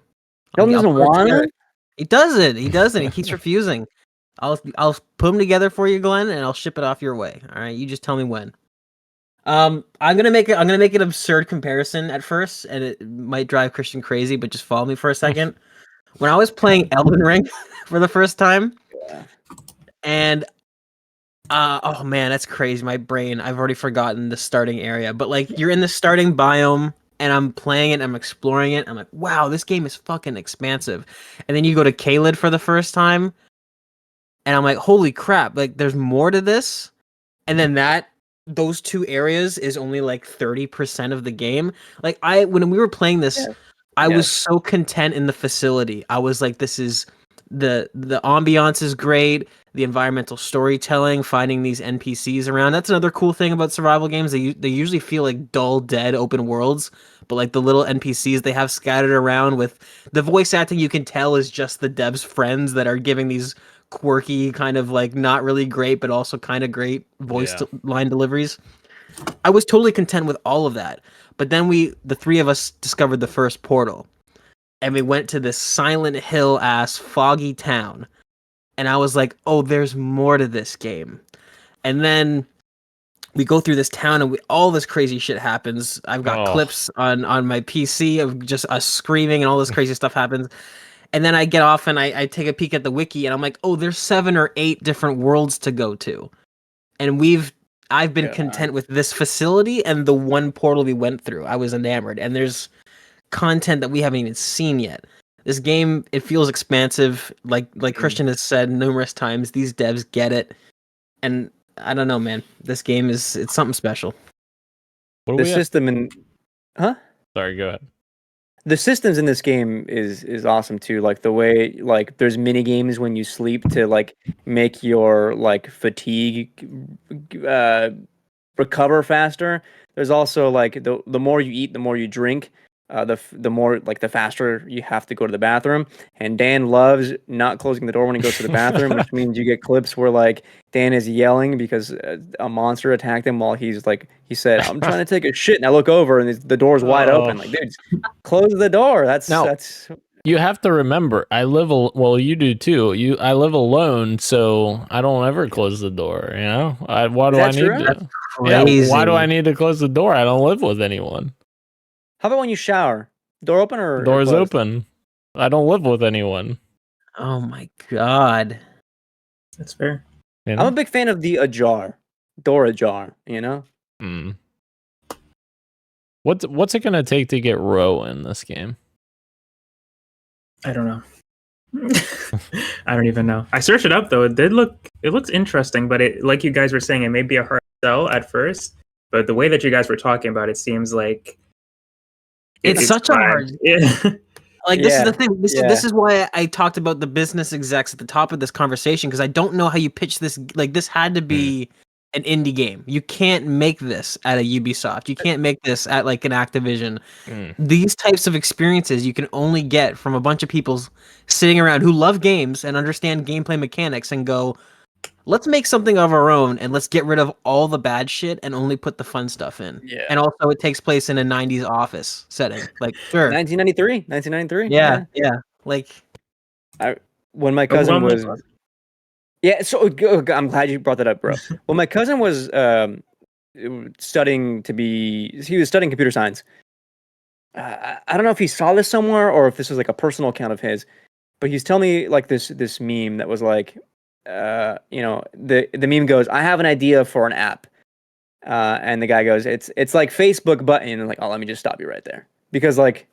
Sheldon doesn't want them? He doesn't. He doesn't. He keeps refusing. I'll put them together for you, Glenn, and I'll ship it off your way. All right, you just tell me when. I'm gonna make an absurd comparison at first, and it might drive Christian crazy, but just follow me for a second. When I was playing Elden Ring for the first time, and oh man, that's crazy. My brain, I've already forgotten the starting area, but like you're in the starting biome, and I'm playing it, I'm exploring it. I'm like, wow, this game is fucking expansive. And then you go to Caelid for the first time, and I'm like, holy crap, like there's more to this. And then those two areas is only like 30% of the game. Like when we were playing this, I was so content in the facility. I was like, this is the ambiance is great. The environmental storytelling, finding these NPCs around. That's another cool thing about survival games. They usually feel like dull, dead open worlds, but like the little NPCs they have scattered around with the voice acting, you can tell is just the devs' friends that are giving these quirky, kind of like not really great, but also kind of great line deliveries. I was totally content with all of that. But then the three of us discovered the first portal, and we went to this Silent Hill ass foggy town. And I was like, oh, there's more to this game. And then we go through this town and all this crazy shit happens. I've got clips on my PC of just us screaming and all this crazy stuff happens. And then I get off and I take a peek at the wiki and I'm like, oh, there's 7 or 8 different worlds to go to. And I've been content with this facility and the one portal we went through. I was enamored. And there's content that we haven't even seen yet. This game, it feels expansive. Like Christian has said numerous times, these devs get it. And I don't know, man. This game it's something special. The system in Sorry, go ahead. The systems in this game is awesome too. Like the way like there's mini games when you sleep to like make your like fatigue recover faster. There's also like the more you eat, the more you drink, the more like the faster you have to go to the bathroom. And Dan loves not closing the door when he goes to the bathroom, which means you get clips where like Dan is yelling because a monster attacked him while he said, "I'm trying to take a shit," and I look over and the door's wide open. Like, dude, close the door. That's You have to remember, well, you do too. I live alone, so I don't ever close the door. You know, why do I need true? to? Crazy. Yeah, why do I need to close the door? I don't live with anyone. How about when you shower? Door open or Door's closed? open. I don't live with anyone. Oh my god. That's fair. You I'm know? a big fan of the door ajar. You know. Mm. What's it gonna take to get Row in this game? I don't know. I don't even know. I searched it up though. It looks interesting, but it, like you guys were saying, it may be a hard sell at first. But the way that you guys were talking about it seems like It's such a hard. Yeah. Like, this is the thing. This is why I talked about the business execs at the top of this conversation, because I don't know how you pitch this. Like, this had to be an indie game. You can't make this at a Ubisoft. You can't make this at like an Activision. These types of experiences you can only get from a bunch of people sitting around who love games and understand gameplay mechanics and go, let's make something of our own and let's get rid of all the bad shit and only put the fun stuff in. Yeah. And also it takes place in a 90s office setting. Like, sure. 1993. Yeah. Like, When my cousin was Yeah, so I'm glad you brought that up, bro. When my cousin was studying computer science. I don't know if he saw this somewhere or if this was like a personal account of his, but he's telling me like this meme that was like, the meme goes, "I have an idea for an app," and the guy goes, "It's like Facebook button," and like, oh, let me just stop you right there, because like,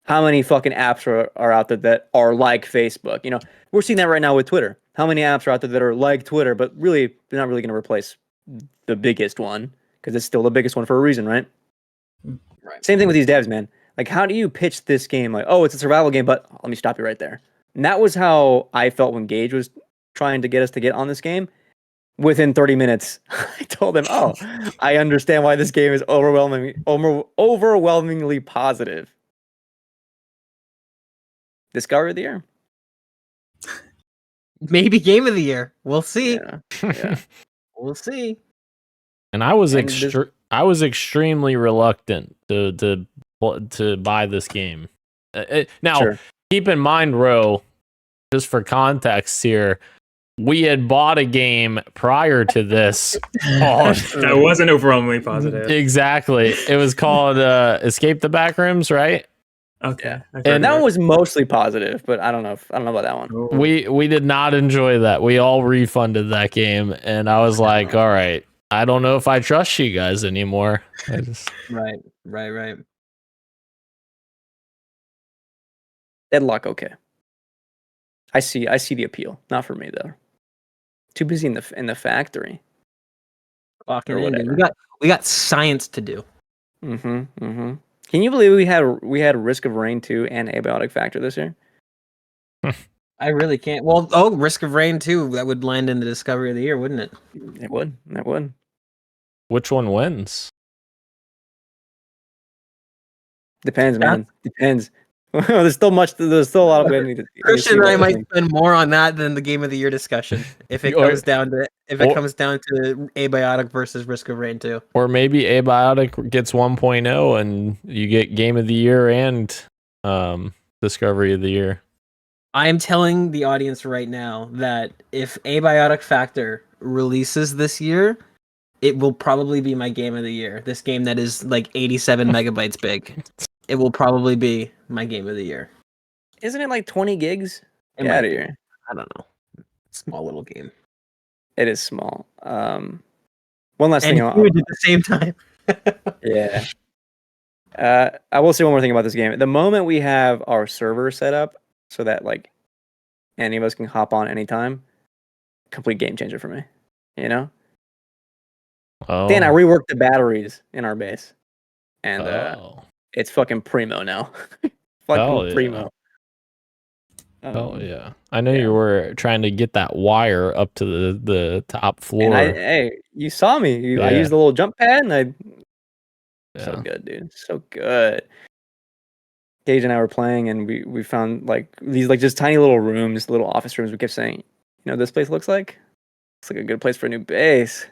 how many fucking apps are out there that are like Facebook? You know, we're seeing that right now with Twitter. How many apps are out there that are like Twitter, but really they're not really going to replace the biggest one, because it's still the biggest one for a reason, right? Right. Same thing with these devs, man. Like, how do you pitch this game like, oh, it's a survival game, but let me stop you right there. And that was how I felt when Gage was trying to get us to get on this game. Within 30 minutes, I told him, oh, I understand why this game is overwhelmingly positive. Discovery of the year. maybe game of the year. We'll see. Yeah. We'll see. And I was And I was extremely reluctant to buy this game. Now, Sure. keep in mind, Ro, just for context here, we had bought a game prior to this. That wasn't overwhelmingly positive. Exactly. It was called Escape the Backrooms, right? Okay. And that one was mostly positive, but I don't know about that one. We did not enjoy that. We all refunded that game, and I was like, all right, I don't know if I trust you guys anymore. Right. Deadlock, okay. I see the appeal. Not for me though. Too busy in the factory. Fucking Or A, dude. whatever. We got science to do. Mm-hmm. Can you believe we had Risk of Rain 2 and Abiotic Factor this year? I really can't. Well, Risk of Rain 2, that would land in the Discovery of the Year, wouldn't it? It would. Which one wins? Depends, man. Depends. There's still a lot of way to Christian and I might spend more on that than the Game of the Year discussion if it comes down to Abiotic versus Risk of Rain 2. Or maybe Abiotic gets 1.0 and you get Game of the Year and Discovery of the Year. I am telling the audience right now that if Abiotic Factor releases this year, it will probably be my Game of the Year. This game that is like 87 megabytes big. It will probably be my Game of the Year. Isn't it like 20 gigs? It Get might out of be. here. I don't know. Small little game. It is small. One last And thing. huge at the same time. Yeah. I will say one more thing about this game. The moment we have our server set up so that like any of us can hop on anytime, complete game changer for me. You know? Oh. Dan, I reworked the batteries in our base. And oh. it's fucking primo now. Hell Fucking yeah. primo. Oh yeah, I know you were trying to get that wire up to the top floor. And hey, you saw me. I Yeah. used the little jump pad, and so Yeah. good, dude. So good. Gage and I were playing, and we found like these like just tiny little rooms, little office rooms. We kept saying, you know, what this place looks like a good place for a new base.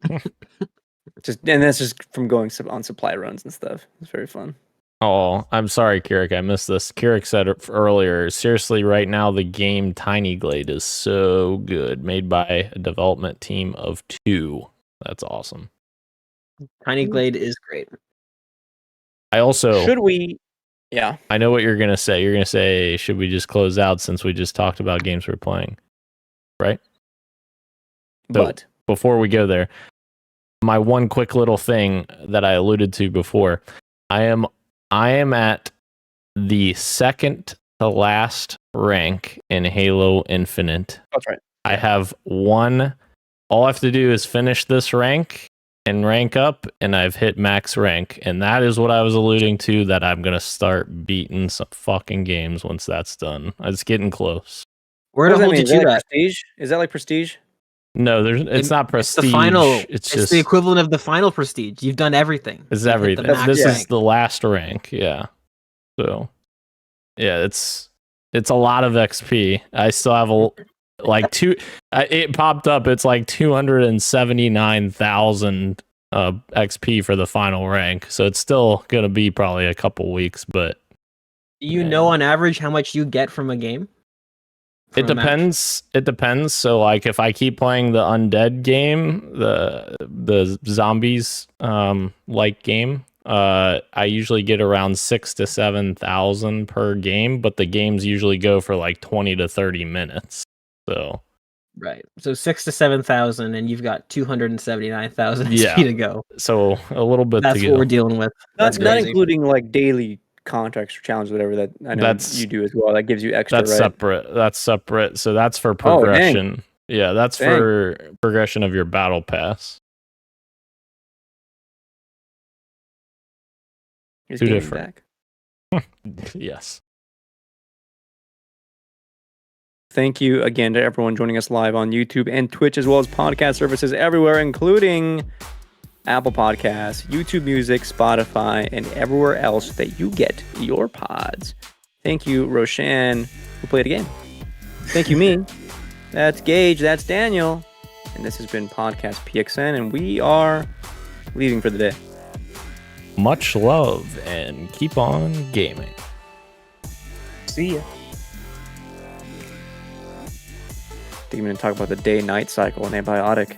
And that's just from going on supply runs and stuff. It's very fun. Oh, I'm sorry, Kirik. I missed this. Kirik said it earlier. Seriously, right now the game Tiny Glade is so good, made by a development team of 2. That's awesome. Tiny Glade is great. I also Should we? Yeah. I know what you're gonna say. You're gonna say, should we just close out since we just talked about games we're playing, right? So, But before we go there, my one quick little thing that I alluded to before, I am at the second to last rank in Halo Infinite. that's right. I have one. All I have to do is finish this rank and rank up, and I've hit max rank. And that is what I was alluding to, that I'm going to start beating some fucking games once that's done. It's getting close. We're What does gonna that hold mean? you to Is that that. prestige? Is that like prestige? No, it's not prestige. It's the final. It's It's just the equivalent of the final prestige. You've done everything. it's You've hit the everything. max This rank. is the last rank. Yeah. So, yeah, it's a lot of XP. I still have it popped up. It's like 279,000 XP for the final rank. So it's still gonna be probably a couple weeks, but Do you know on average how much you get from a game? it depends. It depends. So like if I keep playing the undead game, the zombies like game, I usually get around 6,000 to 7,000 per game, but the games usually go for like 20 to 30 minutes. So Right. So 6,000 to 7,000, and you've got 279,000 Yeah. XP to go. so a little bit That's to what go. we're dealing with. Not That's crazy. including like daily contracts or challenges, whatever that I know That's- you do as well. That gives you extra, That's right? separate. That's separate. So that's for Oh, dang. progression. Yeah, that's Dang. for progression of your battle pass. He's Two getting different. back. Yes. Thank you again to everyone joining us live on YouTube and Twitch, as well as podcast services everywhere, including Apple Podcasts, YouTube Music, Spotify, and everywhere else that you get your pods. Thank you, Roshan, who played a game. Thank you, me. That's Gage. That's Daniel. And this has been Podcast PXN, and we are leaving for the day. Much love and keep on gaming. See ya. I think I'm going to talk about the day-night cycle and antibiotic.